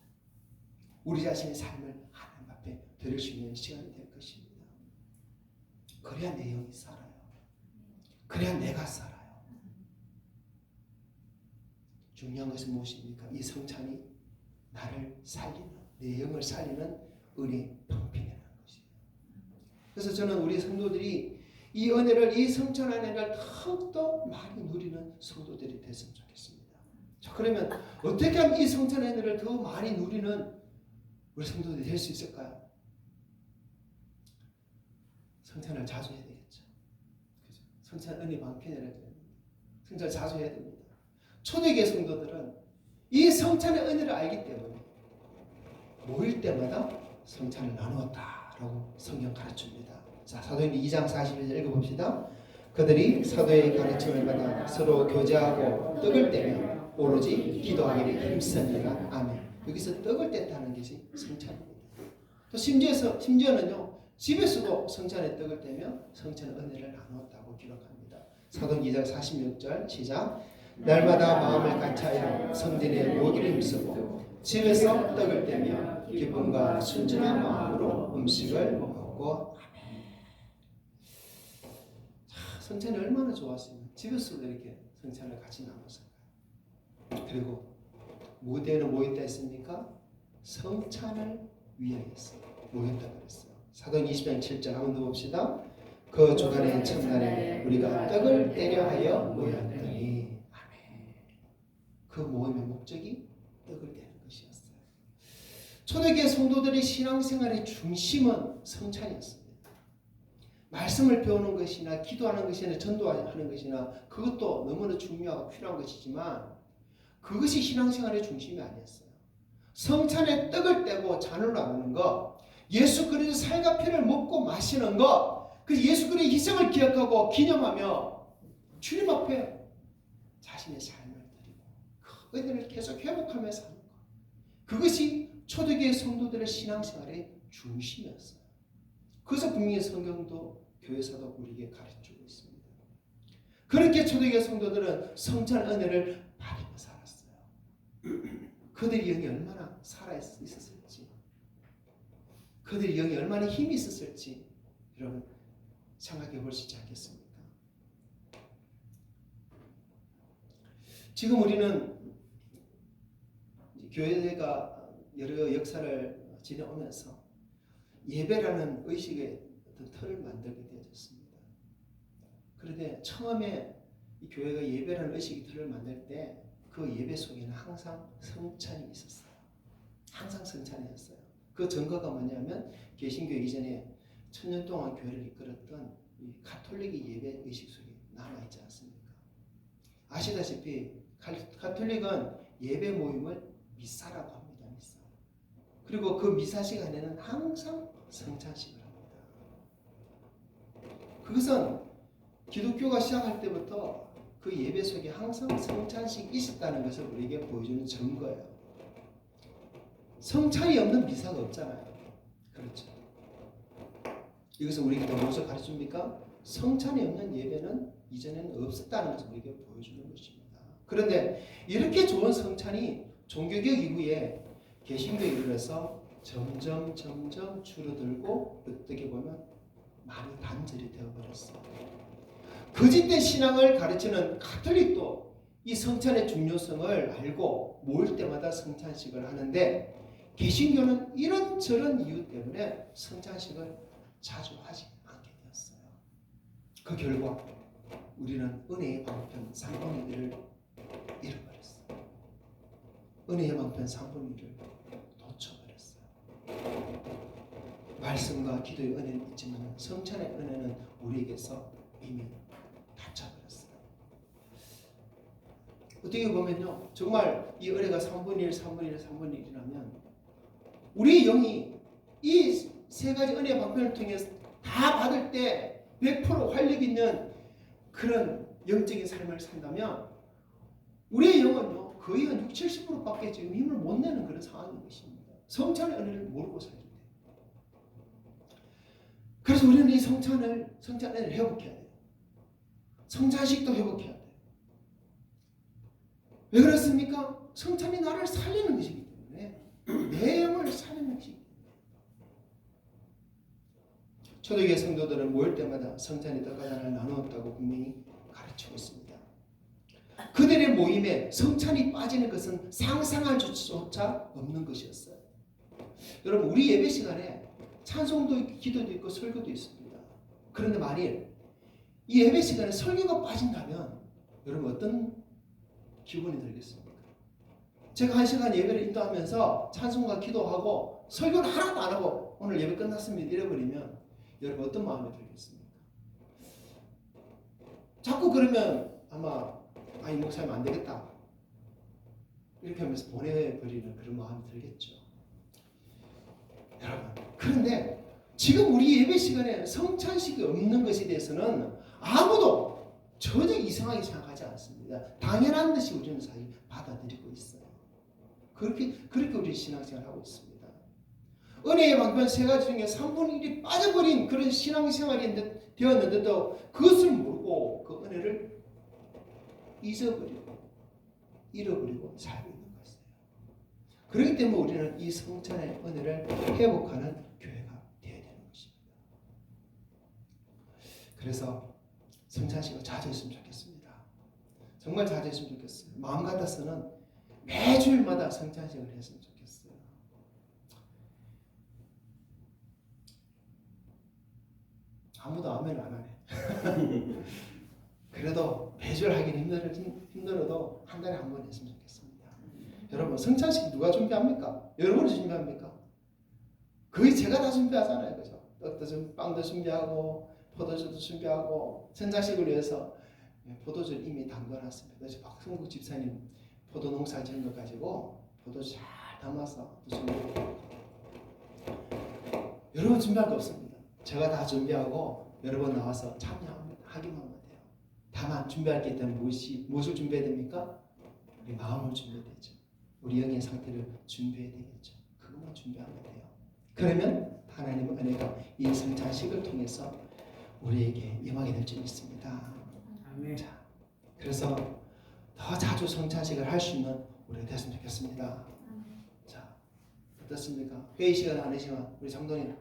우리 자신의 삶을 하나님 앞에 드릴 수 있는 시간이 될 것입니다. 그래야 내 영이 살아요. 그래야 내가 살아요. 중요한 것은 무엇입니까? 이 성찬이 나를 살리는, 내 영을 살리는 은혜의 방편이라는 것이에요. 그래서 저는 우리 성도들이 이 은혜를, 이 성찬 은혜를 더욱더 많이 누리는 성도들이 됐으면 좋겠습니다. 자, 그러면 어떻게 하면 이 성찬 은혜를 더 많이 누리는 우리 성도들이 될 수 있을까요? 성찬을 자주 해야 되겠죠. 그죠? 성찬 은혜 방편이라고 합니다. 성찬을 자주 해야 됩니다. 초대교회 성도들은 이 성찬의 은혜를 알기 때문에 모일 때마다 성찬을 나누었다라고 성경 가르칩니다. 자, 사도행전 2장 40절 읽어봅시다. 그들이 사도의 가르침을 받아 서로 교제하고 떡을 떼며 오로지 기도하기를 힘쓰니라. 아멘. 여기서 떡을 뗐다는 것이 성찬입니다. 또 심지어는요, 집에서도 성찬의 떡을 떼며 성찬의 은혜를 나누었다고 기록합니다. 사도행전 2장 46절 시작. 날마다 마음을 같이하여 성전에 모이기를 힘쓰고 집에서 떡을 떼며 기쁨과 순전한 마음으로 음식을 먹고. 아멘. 성찬이 얼마나 좋았으면 집에서도 이렇게 성찬을 같이 나눴을까요? 그리고 무대에는 모였다 했습니까? 성찬을 위하여서 모였다 그랬어요. 사도행전 20장 7절 한번 더 봅시다. 그 주간의 첫날에 우리가 떡을 떼려 하여 모였더니. 아멘. 그 모임의 목적이 떡을 떼는 것이었어요. 초대교회 성도들의 신앙생활의 중심은 성찬이었습니다. 말씀을 배우는 것이나 기도하는 것이나 전도하는 것이나 그것도 너무나 중요하고 필요한 것이지만 그것이 신앙생활의 중심이 아니었어요. 성찬에 떡을 떼고 잔을 나누는 것, 예수 그리스도의 살과 피를 먹고 마시는 것, 그 예수 그리스도의 희생을 기억하고 기념하며 주님 앞에 자신의 삶을 드리고 그 은혜를 계속 회복하며 사는 것, 그것이 초대교회 성도들의 신앙생활의 중심이었어요. 그래서 분명히 성경도 교회사도 우리에게 가르쳐주고 있습니다. 그렇게 초대교회 성도들은 성찬 은혜를 받으며 살았어요. 그들의 영이 얼마나 살아있었을지, 그들의 영이 얼마나 힘이 있었을지 여러분 생각해 볼 수 있지 않겠습니까? 지금 우리는 교회가 여러 역사를 지내오면서 예배라는 의식의 어떤 틀을 만들게 되어졌습니다. 그런데 처음에 이 교회가 예배라는 의식의 틀을 만들 때 그 예배 속에는 항상 성찬이 있었어요. 항상 성찬이었어요. 그 증거가 뭐냐면 개신교 이전에 1000년 동안 교회를 이끌었던 이 가톨릭의 예배 의식 속에 남아있지 않습니까? 아시다시피 가톨릭은 예배 모임을 미사라고 합니다. 미사. 그리고 그 미사 시간에는 항상 성찬식을 합니다. 그것은 기독교가 시작할 때부터 그 예배 속에 항상 성찬식이 있었다는 것을 우리에게 보여주는 증거예요. 성찬이 없는 미사가 없잖아요. 그렇죠. 여기서 우리에게 무엇을 가르쳐줍니까? 성찬이 없는 예배는 이전에는 없었다는 것을 우리에게 보여주는 것입니다. 그런데 이렇게 좋은 성찬이 종교개혁 이후에 개신교에 이르러서 점점 줄어들고 어떻게 보면 많이 단절이 되어버렸어요. 거짓된 신앙을 가르치는 가톨릭도 이 성찬의 중요성을 알고 모일 때마다 성찬식을 하는데 개신교는 이런저런 이유 때문에 성찬식을 자주 하지 않게 되었어요. 그 결과 우리는 은혜의 방편 3분의 1을 잃어버렸어요. 은혜의 방편 3분의 1을 놓쳐버렸어요. 말씀과 기도의 은혜는 있지만 성찬의 은혜는 우리에게서 이미 닫혀버렸어요. 어떻게 보면요, 정말 이 은혜가 3분의 1, 3분의 1, 3분의 1이라면 우리의 영이 이 세 가지 은혜의 방편을 통해서 다 받을 때 100% 활력 있는 그런 영적인 삶을 산다면 우리의 영은요 거의 한 60-70%밖에 지금 힘을 못 내는 그런 상황인 것입니다. 성찬의 은혜를 모르고 살기 때문에. 그래서 우리는 이 성찬 은혜를 회복해야 돼요. 성찬식도 회복해야 돼요. 왜 그렇습니까? 성찬이 나를 살리는 것이기 때문에, 내 영을 살리는 것이기 때문에. 초대교회 성도들은 모일 때마다 성찬의 떡과 잔을 나누었다고 분명히 갖추고 있습니다. 그들의 모임에 성찬이 빠지는 것은 상상할 수조차 없는 것이었어요. 여러분, 우리 예배 시간에 찬송도 있고 기도도 있고 설교도 있습니다. 그런데 만일 이 예배 시간에 설교가 빠진다면 여러분 어떤 기분이 들겠습니까? 제가 1시간 예배를 인도하면서 찬송과 기도하고 설교는 하나도 안 하고 오늘 예배 끝났습니다 이래버리면 여러분 어떤 마음이 들겠습니까? 자꾸 그러면 아마 이 목사님 안 되겠다 이렇게 하면서 보내버리는 그런 마음이 들겠죠. 여러분, 그런데 지금 우리 예배 시간에 성찬식이 없는 것에 대해서는 아무도 전혀 이상하게 생각하지 않습니다. 당연한 듯이 우리는 사실 받아들이고 있어요. 그렇게 우리 신앙생활을 하고 있습니다. 은혜의 방편 세 가지 중에 3분의 1이 빠져버린 그런 신앙생활이 되었는데도 그것을 모르고 그 은혜를 잃어버리고 살고 있는 것이에요. 그렇기 때문에 우리는 이 성찬의 은혜를 회복하는 교회가 되어야 되는 것입니다. 그래서 성찬식을 자주 했으면 좋겠습니다. 정말 자주 했으면 좋겠어요. 마음 같아서는 매주일마다 성찬식을 했으면 좋겠어요. 아무도 아멘을 안 하네. 그래도 매주 하기는 힘들어도 한 달에 한 번 했으면 좋겠습니다. 여러분, 성찬식 누가 준비합니까? 여러분이 준비합니까? 거의 제가 다 준비하잖아요. 그죠? 빵도 준비하고 포도주도 준비하고 성찬식을 위해서 포도주를 이미 담궈놨습니다. 그래서 박성국 집사님 포도 농사 지은 거 가지고 포도주 잘 담아서 준비하고 여러분 준비할 거 없습니다. 제가 다 준비하고 여러분 나와서 참여하기만 하면 돼요. 다만 준비할 게 있다면 무엇을 준비해야 됩니까? 우리 마음을 준비해야 되죠. 우리 영의 상태를 준비해야 되겠죠. 그것만 준비하면 돼요. 그러면 하나님의 은혜가 이 성찬식을 통해서 우리에게 임하게 될 줄 믿습니다. 아멘. 자, 그래서 더 자주 성찬식을 할 수 있는 우리가 됐으면 좋겠습니다. 자, 어떻습니까? 회의 시간 안 하시면 우리 장로님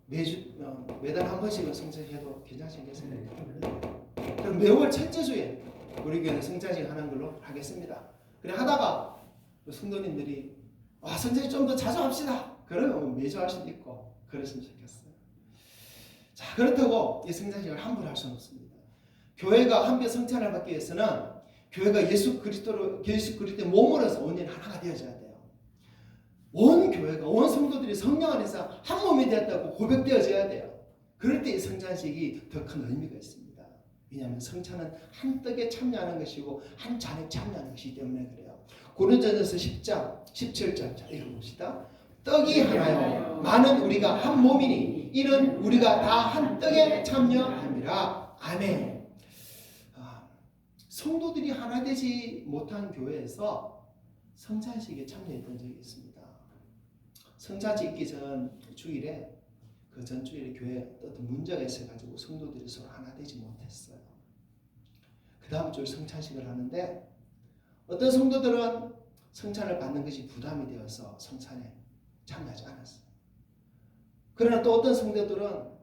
매달 한 번씩은 성찬식해도 괜찮으시겠습니까? 그럼 매월 첫째 주에 우리 교회는 성찬식 하는 걸로 하겠습니다. 그래 하다가 성도님들이 성찬식 좀 더 자주 합시다. 그러면 매주 할 수도 있고 그랬으면 좋겠어요. 자, 그렇다고 이 성찬식을 함부로 할 수는 없습니다. 교회가 함께 성찬을 받기 위해서는 교회가 예수 그리스도의 몸으로서 온전히 하나가 되어져야 돼요. 온 교회가 온 성도들이 성령 안에서 한 몸이 되었다고 고백되어져야 돼요. 그럴 때 이 성찬식이 더 큰 의미가 있습니다. 왜냐하면 성찬은 한 떡에 참여하는 것이고 한 잔에 참여하는 것이기 때문에 그래요. 고린도전서 10장 17절 자 읽어봅시다. 떡이 하나요 많은 우리가 한 몸이니 이는 우리가 다 한 떡에 참여함이라. 아멘. 성도들이 하나 되지 못한 교회에서 성찬식에 참여했던 적이 있습니다. 성찬식 있기 전 주일에 그 전주일에 교회에 어떤 문제가 있어가지고 성도들이 서로 하나 되지 못했어요. 그 다음 주에 성찬식을 하는데 어떤 성도들은 성찬을 받는 것이 부담이 되어서 성찬에 참여하지 않았어요. 그러나 또 어떤 성도들은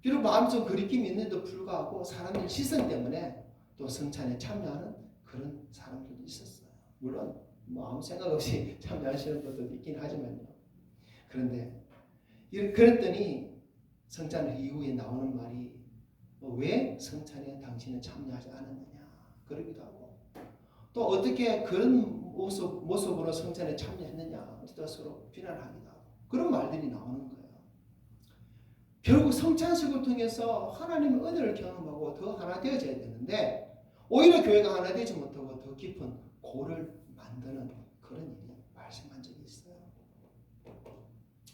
비록 마음이 좀 그리낌이 있는데도 불구하고 사람들 시선 때문에 또 성찬에 참여하는 그런 사람들도 있었어요. 물론 아무 생각 없이 참여하시는 분들도 있긴 하지만요. 그런데 그랬더니 성찬 이후에 나오는 말이 왜 성찬에 당신은 참여하지 않았느냐 그러기도 하고 또 어떻게 그런 모습으로 성찬에 참여했느냐 또 서로 비난하기도 하고 그런 말들이 나오는 거예요. 결국 성찬식을 통해서 하나님의 은혜를 경험하고 더 하나 되어져야 되는데 오히려 교회가 하나 되지 못하고 더 깊은 고를 만드는 그런 일이 발생한 적이 있어요.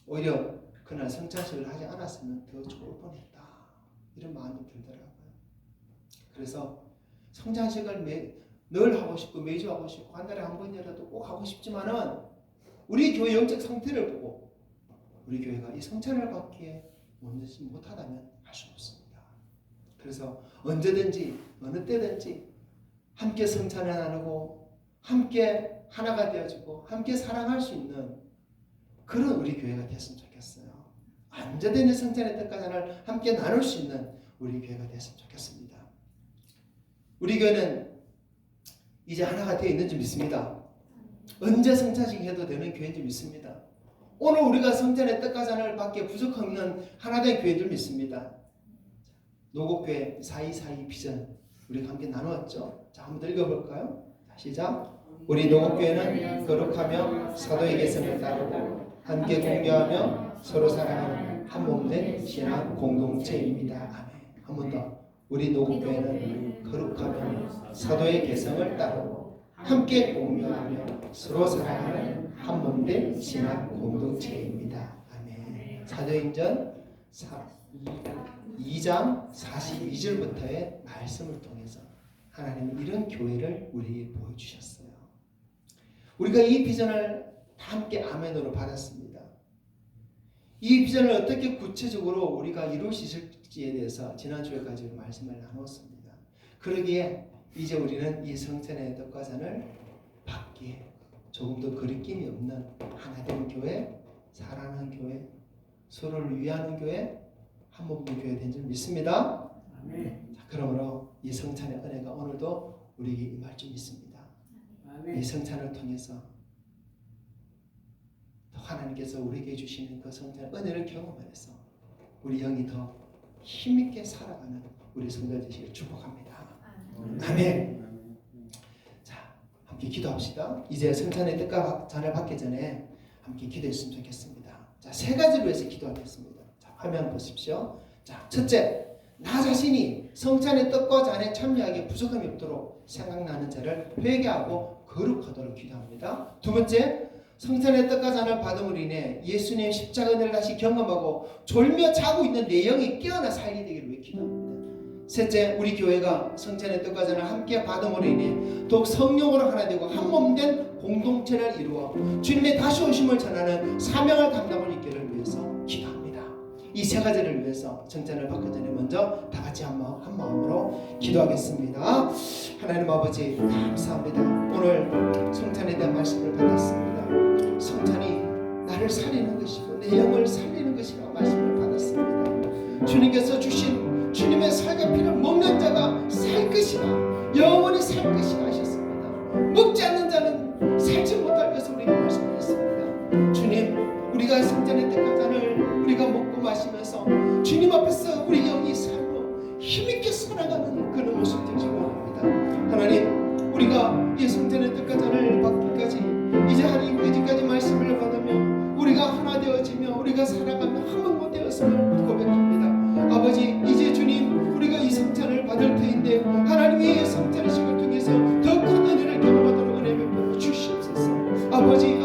오히려 그날 성찬식을 하지 않았으면 더 좋을 뻔했다 이런 마음이 들더라고요. 그래서 성찬식을 늘 하고 싶고 매주 하고 싶고 한 달에 한 번이라도 꼭 하고 싶지만은 우리 교회 영적 상태를 보고 우리 교회가 이 성찬을 받기에 원하지 못하다면 할 수 없습니다. 그래서 언제든지 어느 때든지 함께 성찬을 나누고 함께 하나가 되어지고 함께 사랑할 수 있는 그런 우리 교회가 됐으면 좋겠어요. 언제든지 성찬의 뜻과 잔을 함께 나눌 수 있는 우리 교회가 됐으면 좋겠습니다. 우리 교회는 이제 하나가 되어 있는 줄 믿습니다. 언제 성찬식 해도 되는 교회인 줄 믿습니다. 오늘 우리가 성전의 떡과 잔을 받기에 부족함없는 하나된 교회인 줄 믿습니다. 노곡교회 4242 비전 우리가 함께 나누었죠. 자, 한번 읽어볼까요? 자, 시작. 우리 노곡교회는 거룩하며 사도의 계승을 따르고 함께 공유하며 서로 사랑하는 한 몸된 신앙 공동체입니다. 아멘. 한 번 더. 우리 노곡교회는 거룩하며 사도의 계승을 따르고 함께 공유하며 서로 사랑하는 한 몸된 신앙 공동체입니다. 아멘. 사도행전 2장 42절부터의 말씀을 통해서 하나님은 이런 교회를 우리에게 보여주셨어요. 우리가 이 비전을 다 함께 아멘으로 받았습니다. 이 비전을 어떻게 구체적으로 우리가 이룰 수 있을지에 대해서 지난주에까지 말씀을 나누었습니다. 그러기에 이제 우리는 이 성찬의 떡과 잔을 받기에 조금 더 거리낌이 없는 하나된 교회, 사랑하는 교회, 서로를 위하는 교회, 한 몸된 교회 된 줄 믿습니다. 아멘. 자, 그러므로 이 성찬의 은혜가 오늘도 우리에게 임할 줄 믿습니다. 아멘. 이 성찬을 통해서 하나님께서 우리에게 주시는 그 성찬의 은혜를 경험해서 우리 영이 더 힘있게 살아가는 우리 성도 되시길 축복합니다. 아멘. 자, 함께 기도합시다. 이제 성찬의 떡과 잔을 받기 전에 함께 기도했으면 좋겠습니다. 자, 세 가지로 해서 기도하겠습니다. 자, 화면 보십시오. 자, 첫째, 나 자신이 성찬의 떡과 잔에 참여하기에 부족함이 없도록 생각나는 자를 회개하고 거룩하도록 기도합니다. 두 번째, 성찬의 떡과 잔을 받음으로 인해 예수님 십자가 은혜를 다시 경험하고 졸며 자고 있는 내 영이 깨어나 살게 되기를 위해 기도합니다. 셋째, 우리 교회가 성찬의 떡과 잔을 함께 받음으로 인해 더욱 성령으로 하나 되고 한 몸된 공동체를 이루어 주님의 다시 오심을 전하는 사명을 감당할 수 있기를 위해서 기도합니다. 이 세 가지를 위해서 성찬을 받기 전에 먼저 다 같이 한 마음으로 기도하겠습니다. 하나님 아버지 감사합니다. 오늘 성찬에 대한 말씀을 받았습니다. 성찬이 나를 살리는 것이고 내 영을 살리는 것이라고 말씀을 받았습니다. 주님께서 주신 주님의 살과 피를 먹는 자가 살 것이라 영원히 살 것이라 하셨습니다. 먹지 않는 자는 살지 못할 것을 우리가 말씀하셨습니다. 주님, 우리가 성찬의 떡과 잔을 우리가 먹고 마시면서 주님 앞에서 우리 영이 살고 힘있게 살아가는 그런 모습 되시기 원합니다. 하나님, 우리가 이 성찬의 떡과 잔을 받기까지 이제 하나님 그지까지 말씀을 받으며 우리가 하나 되어지며 우리가 살아가며 한 몸 되었음을 고백합니다. 아버지, 이제 주님 우리가 이 성찬을 받을 터인데 하나님의 성찬의 식을 통해서 더 큰 은혜를 경험하도록 은혜 베풀어 주시옵소서. 아버지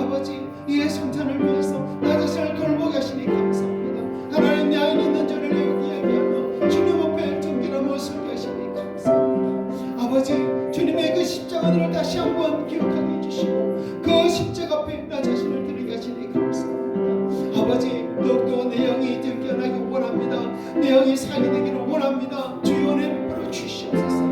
이 성찬을 위해서 나 자신을 돌보게 하시니 감사합니다. 하나님 내 안에 있는 저를 이야기하며 주님 앞에 정결함을 서게 하시니 감사합니다. 아버지, 주님의 그 십자가를 다시 한번 기억하게 해주시고 그 십자가 앞에 나 자신을 드리게 하시니 감사합니다. 아버지, 더욱더 내 영이 깨어나기 원합니다. 내 영이 살게 되기를 원합니다. 주여 은혜 베풀어 주시옵소서.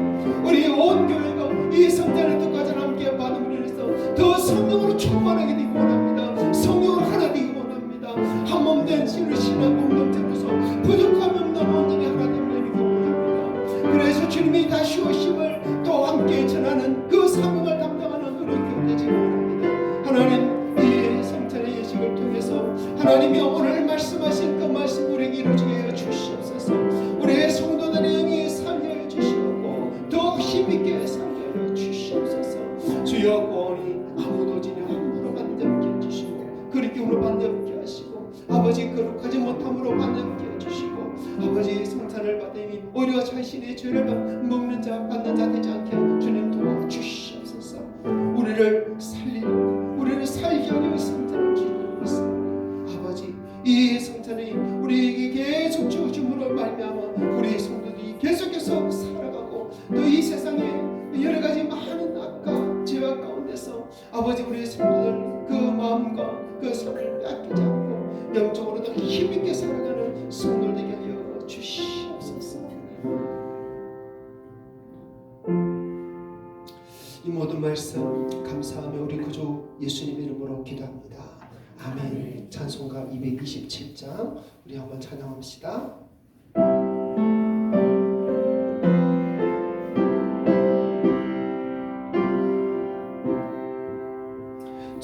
우리 온 교회가 이 성찬의 떡과 잔을 함께 받음으로 인해서 더 성령으로 충만하게 되기 원합니다. 성령으로 하나 되기 원합니다. 한 몸된 신앙 공동체로서 부족함이 없는 온전히 하나 되기 원합니다. 그래서 주님이 다시 오심을 또 함께 전하는 그 사명을 담당하는 우리 교회 되기 원합니다. 하나님, 이 성찬의 예식을 통해서 하나님이 오늘 말씀하신 그 말씀 우리에게 이루어지게 해 주시옵소서. 우리의 성도들의 영이 살게 해 주시옵고 더욱 힘있게 살게 해 주시옵소서. 주여 구원이 아무도 지니 함부로 반대롭게 해주시고 그리낌으로 반대롭게 하시고 아버지 거룩하지 못함으로 반대롭게 해주시고 아버지 성찬을 받으니 오히려 자신의 죄를 먹는 자 받는 자 되지 않게 주님 도와주시옵소서. 우리를 살리는 우리를 살게 하는 성찬을 주시고 있습니다. 아버지, 이 성찬이 우리에게 계속 주어짐으로 말미암아 우리 성도들이 계속해서 살아가고 또 이 세상에 여러 가지 많은 악과 죄악 가운데서 아버지 우리의 성도들 그 마음과 그 삶을 뺏기지 않고 영적으로 더 힘있게 살아가는 성도들 되게 하여 주시옵소서. 이 모든 말씀 감사하며 우리 구주 예수님 이름으로 기도합니다. 아멘. 찬송가 227장 우리 한번 찬양합시다.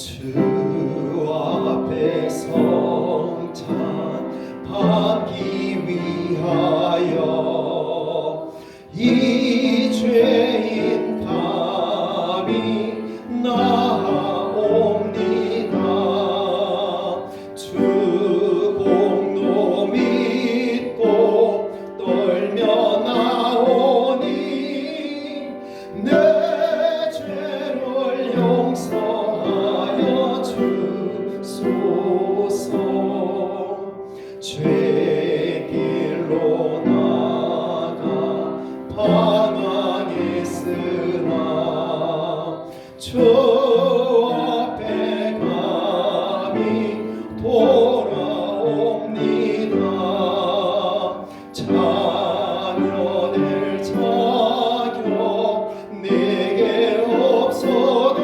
주 앞에 성찬 받기 위하여 이 죄인 감히 나옵니다. 주 공로 믿고 떨며 나오니 내 죄를 용서하여 주소서. 죄길로 나가 방황했으나 주 앞에 감히 돌아옵니다. 자녀들 자격 내게 없어도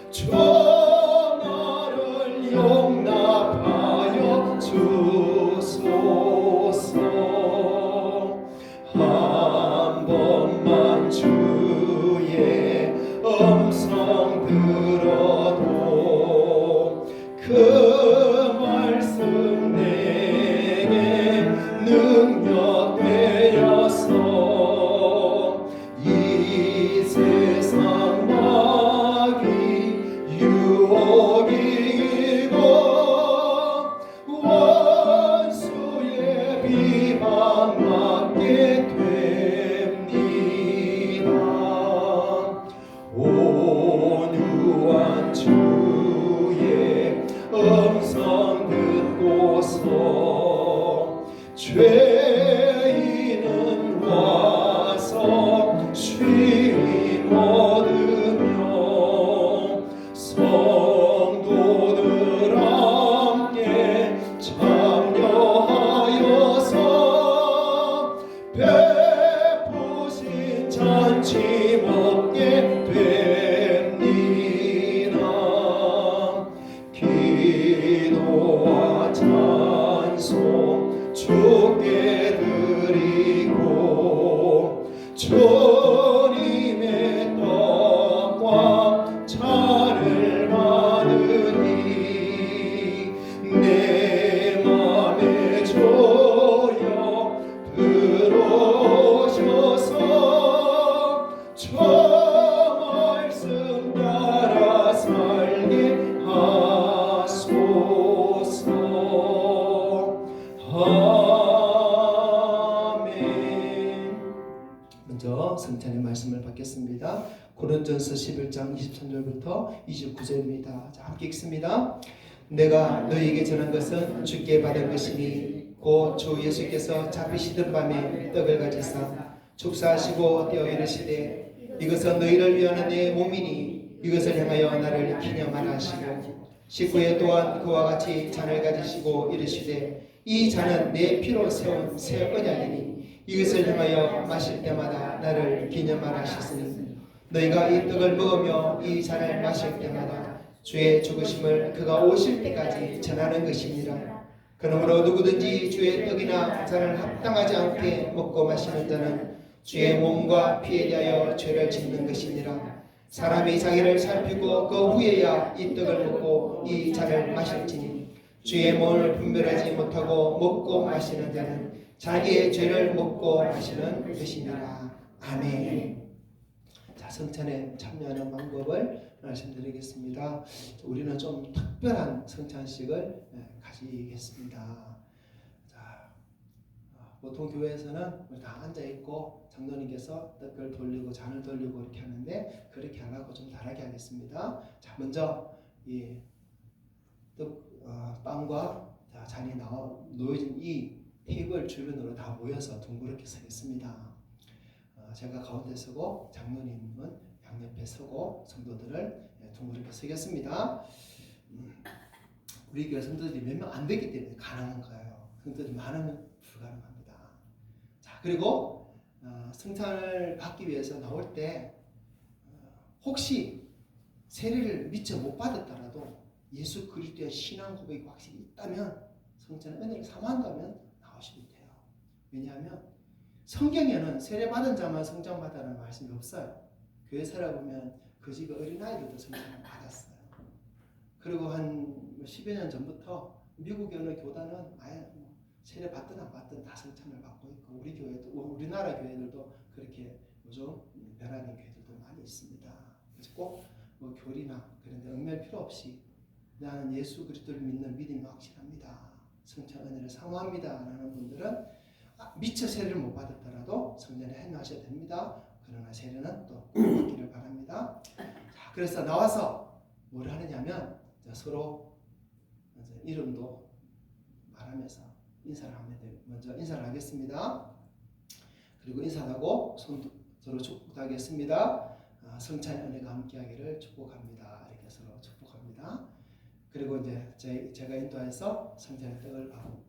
주 나를 용납하여 주소서. 한 번만 주의 음성 들어도 그 말씀 내게 능력 되어서 이 세상 마귀 유혹이 이고 원수의 비방 맞게 됩니다. 온유한 주의 음성 듣고서 죄인은 와서 쉼 얻으며 성도들 함께 참여하여서 베푸신 잔치 먹게 됩니다. 기도와 찬송 주께 드리고 주님의 떡과 차를 받으니 내 맘에 조여 들어오셔서 저 말씀 따라 살게 하소서. 아멘. 먼저 성찬의 말씀을 받겠습니다. 고린도전서 11장 23절부터 29절입니다. 자, 함께 읽습니다. 내가 너희에게 전한 것은 주께 받은 것이니 곧 주 예수께서 잡히시던 밤에 떡을 가지사 축사하시고 떼어 이르시되 이것은 너희를 위하는 내 몸이니 이것을 행하여 나를 기념하라 하시고 19에 또한 그와 같이 잔을 가지시고 이르시되 이 잔은 내 피로 세운 새 언약이니 이것을 행하여 마실 때마다 나를 기념하라 하셨으니 너희가 이 떡을 먹으며 이 잔을 마실 때마다 주의 죽으심을 그가 오실 때까지 전하는 것이니라. 그러므로 누구든지 주의 떡이나 잔을 합당하지 않게 먹고 마시는 자는 주의 몸과 피에 대하여 죄를 짓는 것이니라. 사람이 자기를 살피고 그 후에야 이 떡을 먹고 이 잔을 마실지니 주의 몸을 분별하지 못하고 먹고 마시는 자는 자기의 죄를 먹고 마시는 것이니라. 아멘. 자, 성찬에 참여하는 방법을 말씀드리겠습니다. 우리는 좀 특별한 성찬식을 가지겠습니다. 자, 보통 교회에서는 우리 다 앉아 있고 장로님께서 떡을 돌리고 잔을 돌리고 이렇게 하는데 그렇게 안 하고 좀 다르게 하겠습니다. 자, 먼저 이 빵과 잔이 놓여진 이 테이블 주변으로 다 모여서 둥그렇게 서겠습니다. 제가 가운데 서고 장로님은 양옆에 서고 성도들을 둥그렇게 서겠습니다. 우리 교회 성도들이 몇 명 안 되기 때문에 가능한 거예요. 성도들이 많으면 불가능합니다. 자, 그리고 성찬을 받기 위해서 나올 때 혹시 세례를 미처 못 받았더라도 예수 그리스도의 신앙 고백이 확실히 있다면 성찬의 은혜를 사모한다면 나오시면 돼요. 왜냐하면 성경에는 세례 받은 자만 성찬 받으라는 말씀이 없어요. 교회 살아보면 그 집에 어린아이들도 성찬을 받았어요. 그리고 한 10여 년 전부터 미국의 어느 교단은 아예 뭐 세례 받든 안 받든 다 성찬을 받고 있고 우리 교회도 우리나라 교회들도 그렇게 요즘 변화된 교회들도 많이 있습니다. 그래서 꼭뭐 교리나 그런 데 얽매일 필요 없이 나는 예수 그리스도를 믿는 믿음이 확실합니다. 성찬 은혜를 사모합니다. 라는 분들은 미처 세례를 못 받았더라도 성전에 행하셔야 됩니다. 그러나 세례는 또 받기를 바랍니다. 자, 그래서 나와서 뭘 하느냐면 서로 이름도 말하면서 인사를 하면 돼요. 먼저 인사를 하겠습니다. 그리고 인사하고 손도 서로 축복하겠습니다. 성찬의 은혜가 함께하기를 축복합니다. 이렇게 서로 축복합니다. 그리고 이제 제가 인도해서 성찬의 떡을 받고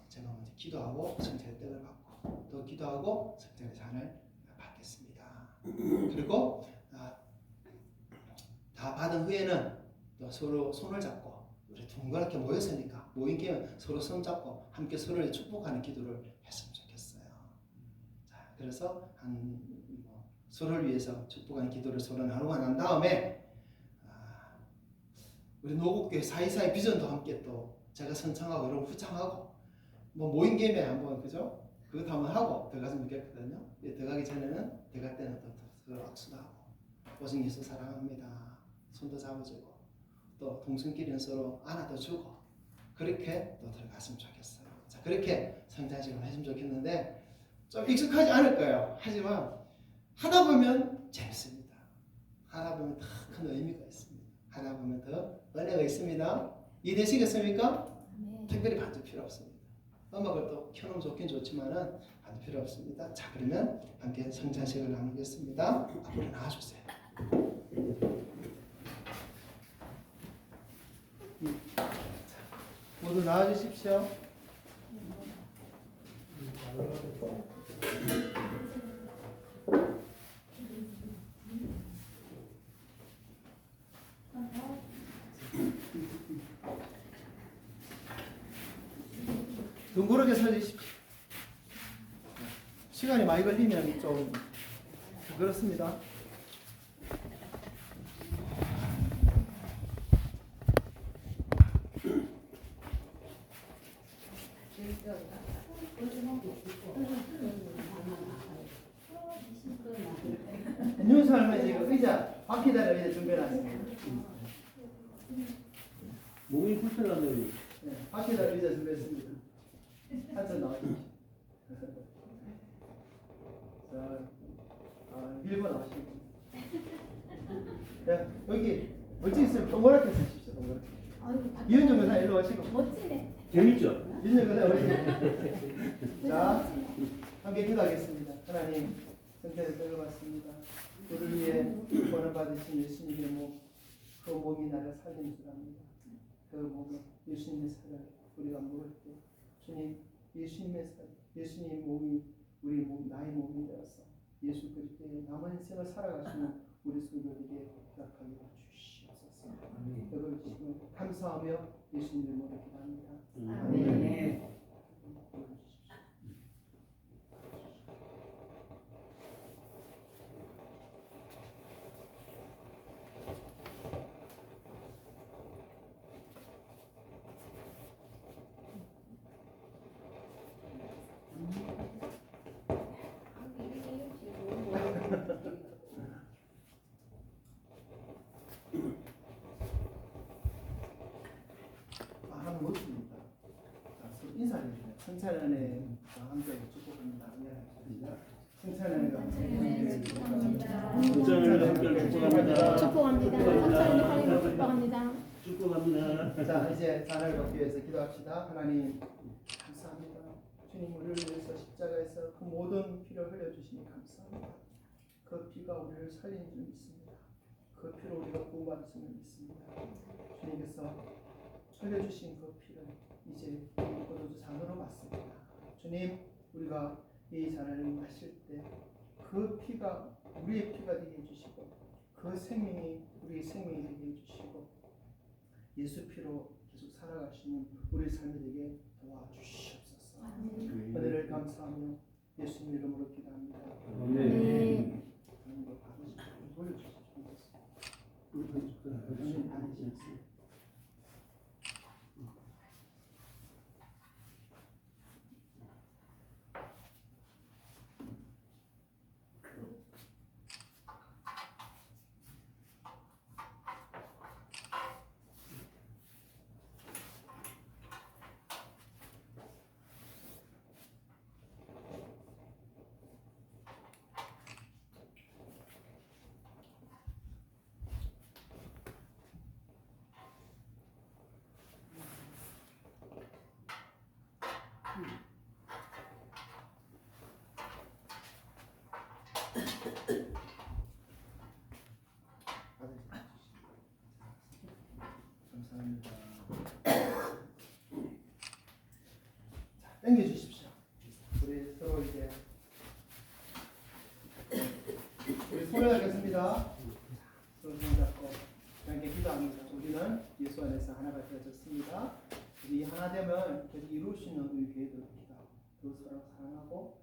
제가 먼저 기도하고 성찬의 떡을 받고 또 기도하고 성찬의 잔을 받겠습니다. 그리고 다 받은 후에는 또 서로 손을 잡고 우리 둥그렇게 모였으니까 모인 김에 서로 손 잡고 함께 서로를 축복하는 기도를 했으면 좋겠어요. 자, 그래서 서로를 위해서 축복하는 기도를 서로 나누고 난 다음에 우리 노국교회 사이사이 비전도 함께 또 제가 선창하고 여러분 후창하고 뭐 모인 김에 한번 그죠? 그것도 한번 하고 들어갔으면 좋겠거든요. 들어가기 전에는 들어갈 때는 또 서로 악수도 하고 오직 예수 사랑합니다. 손도 잡아주고 또 동성끼리는 서로 안아도 주고 그렇게 또 들어갔으면 좋겠어요. 자, 그렇게 성찬식을 해주면 좋겠는데 좀 익숙하지 않을 거예요. 하지만 하다 보면 재밌습니다. 하다 보면 더 큰 의미가 있습니다. 하다 보면 더 은혜가 있습니다. 이해되시겠습니까? 네. 특별히 반주 필요 없습니다. 음악을 또 켜놓으면 좋긴 좋지만은 반주 필요 없습니다. 자, 그러면 함께 성찬식을 나누겠습니다. 앞으로 나와주세요. 모두 나와주십시오. 둥그렇게 서주십시오. 시간이 많이 걸리면 좀 그렇습니다. 윤수 할머니 지금 의자 바퀴다리 의자 준비해놨습니다. 몸이 불편하네요. 네, 바퀴다리 의자 준비했습니다. 한참 나와주십시오. 자, 밀고 나오시고. 네, 여기 멀찍이 있으면 동그랗게 쓰십시오. 동그랗게. 이은정 교사 일로 오시고. 멋지네. 재밌죠? 이은정 교사 오시고. 자, 함께 기도하겠습니다. 하나님, 성찬을 들어봤습니다. 우리를 위해 구원을 받으신 예수님의 몸, 그 몸이 나를 살린 줄 압니다. 그 몸에 예수님의 살을 우리가 먹을 때 주님, 예수님의 몸이 우리 몸, 나의 몸이 되어서 예수 그리스도의 남은 인생을 살아가시는 우리 성도들에게 허락하여 주시옵소서. 이걸 주시고 감사하며 예수님의 이름으로 기도합니다. 아멘. 하나님 모십니다. 인사드립니다. 성찬은혜 함께 축복합니다. 성찬은혜가 축복합니다. 성찬을 함께 축복합니다. 축복합니다. 성찬을 하나님 축복합니다. 축복합니다. 자, 이제 잔을 받기 위해서 기도합시다. 하나님 감사합니다. 주님 우리를 위해서 십자가에서 그 모든 피를 흘려주시니 감사합니다. 그 피가 우리를 살린 줄 믿습니다. 그 피로 우리가 구원받았음을 믿습니다. 주님께서 흘려주신 그 피를 이제 포도주 잔으로 받습니다. 주님, 우리가 이 잔을 마실 때 그 피가 우리의 피가 되게 해주시고 그 생명이 우리의 생명이 되게 해주시고 예수 피로 계속 살아가시는 우리의 삶이 되게 도와주시옵소서. 은혜를 감사하며 예수님 이름으로 기도합니다. 네. 하나님과 받으시고 돌려주시옵소서. 하나님 받으시옵소서. 감사합니다. 자, 당겨 주십시오. 우리 서로 이제 우리 손을 잡겠습니다. 손을 잡고 함께 기도합니다. 우리는 예수 안에서 하나가 되어졌습니다. 우리 하나 되면 계속 이룰 수 있는 우리 교회들 기도하고 또 서로 사랑하고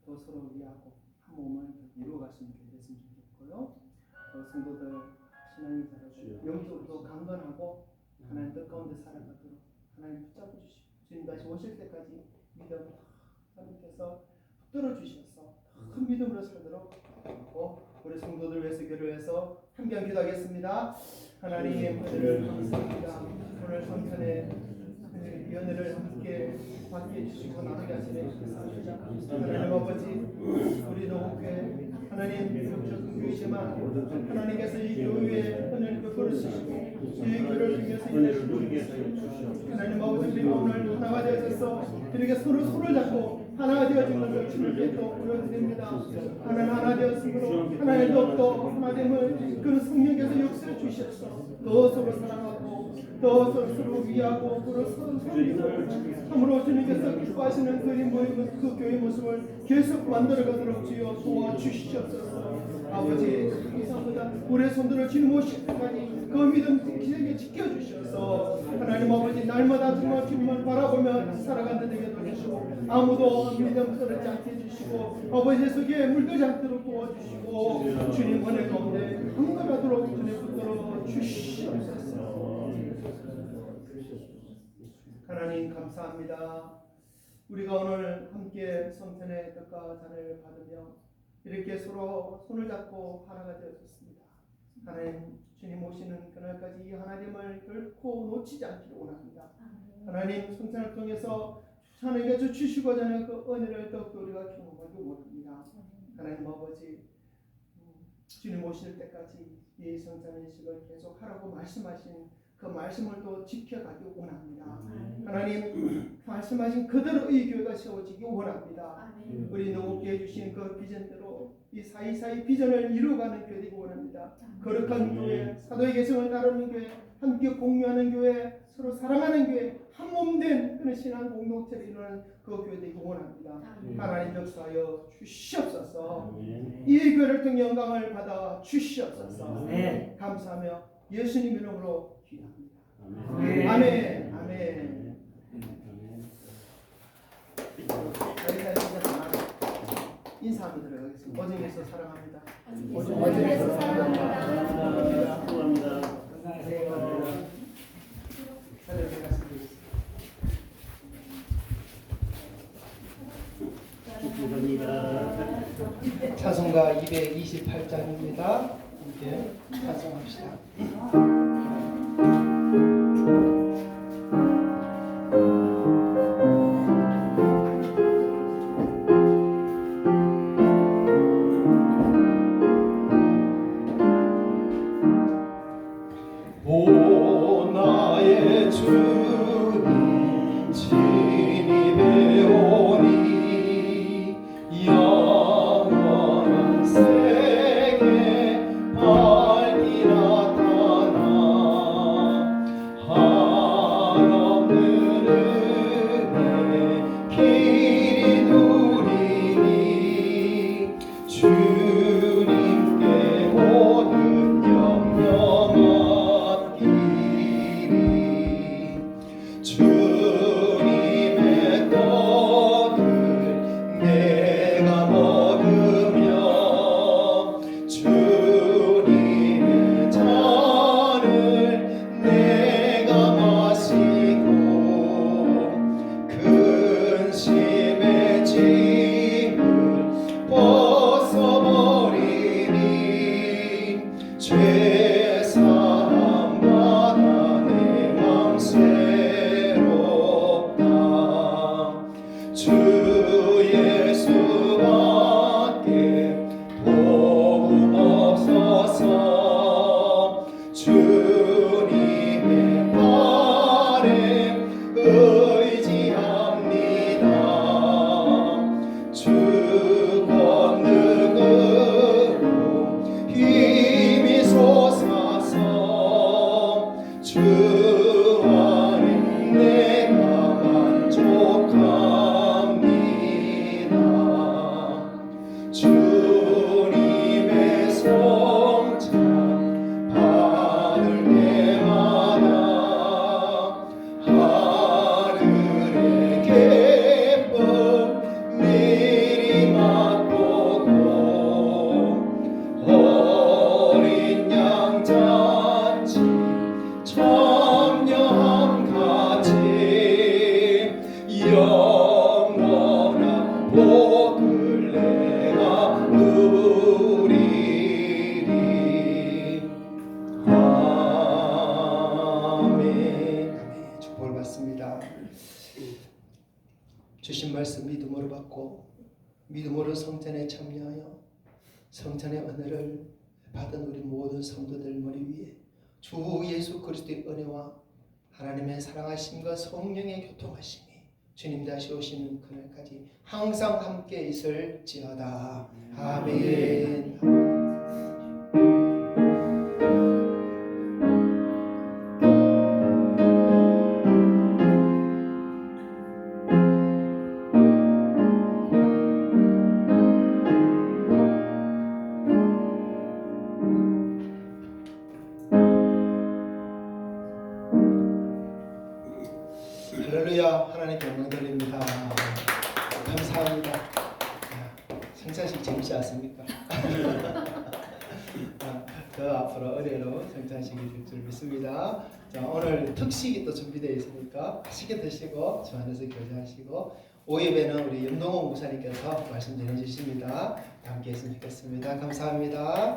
또 서로 위하고 한 몸을 이루어갈 수 있는 교회 됐으면 좋겠고요. 또 성도들 신앙이 자라고 영적으로도 강건하고 하나님 뜻 가운데 살아가도록 하나님 붙잡고 주시고 주님 다시 오실 때까지 믿음을 하나님께서 붙들어 주셔서 큰 믿음으로 살도록 하고 우리 성도들 위해서 교회를 위해서 함께 기도하겠습니다. 하나님 은혜를 감사합니다. 오늘 성탄에 연애를 함께 받게 해주시고 나누게 하시네 감사합니다. 하나님 아버지 우리 노후교회 하나님 비록 교회지만 하나님께서 이 교회에 하나님 그거를 쓰시고 이 교회를 통해서 인내를 누리게 하시고 하나님 아버지 우리가 오늘 하나가 되어져서 이렇게 서로 손을 잡고 하나가 되어진 것을 주님께 또 보여드립니다. 하나님 하나 되었으므로 하나의 더욱더 하나님을 그런 성령께서 역사해 주셔서 더 서로 사랑하고 더 서로 위하고 서로 섬기고 참으로 주님께서 기뻐하시는 그 교회 모습을 계속 만들어가도록 주여 도와주시옵소서. 아버지 감사합니다. 우리의 손들을 주님 오실 때까지 그 믿음 기적에 지켜주셔서 하나님 아버지 날마다 정말 주님을 바라보며 살아가는 되게 도와주시고 아무도 믿음 떨어지지 않게 해주시고 아버지 속에 물들지 않도록 도와주시고 주님 은혜 가운데 흥건하도록 주님 붙들어 주시옵소서. 하나님 감사합니다. 우리가 오늘 함께 성탄의 뜻과 잔을 받으며 이렇게 서로 손을 잡고 하나가 되었습니다. 하나님 주님 오시는 그날까지 이 하나님을 결코 놓치지 않기를 원합니다. 하나님 성탄을 통해서 하나님께서 주시고자 하는 그 은혜를 더욱더 우리가 경험하기 원합니다. 하나님 아버지 주님 오실 때까지 이 성탄의 식을 계속 하라고 말씀하신 그 말씀을 또 지켜가기 원합니다. 하나님 말씀하신 그대로 이 교회가 세워지기 원합니다. 우리 노후께 해주신 그 비전대로 이 사이사이 비전을 이루어가는 교회 되기 원합니다. 거룩한 교회, 사도의 계승을 따르는 교회, 함께 공유하는 교회, 서로 사랑하는 교회, 한 몸된 그런 신앙 공동체를 이루는 그 교회 되기 원합니다. 하나님 역사하여 주시옵소서. 이 교회를 통해 영광을 받아 주시옵소서. 감사하며 예수님 이름으로 기도합니다. 아멘. 아멘. 인사하며 들어가겠습니다. 어정에서 사랑합니다. 어정에서 사랑합니다. 감사합니다. 찬송가 228장입니다. 함께 찬송합시다. 오 나의 주님 진입해 오니 영원한 세계 밝이 나타나 한없는 은혜 길이 누리니 주님께 모든 영영한 길이 믿습니다. 주신 말씀 믿음으로 받고 믿음으로 성전에 참여하여 성전의 은혜를 받은 우리 모든 성도들 머리 위에 주 예수 그리스도의 은혜와 하나님의 사랑하심과 성령의 교통하심이 주님 다시 오시는 그날까지 항상 함께 있을지어다. 아멘. 할렐루야. 하나님께 영광 돌립니다. 감사합니다. 성찬식 재밌지 않습니까? 더 앞으로 은혜로 성찬식이 될 줄 믿습니다. 자, 오늘 특식이 또 준비되어 있으니까 맛있게 드시고 주 안에서 교제하시고 5예배는 우리 염동호 목사님께서 말씀 전해주십니다. 함께 했으면 좋겠습니다. 감사합니다.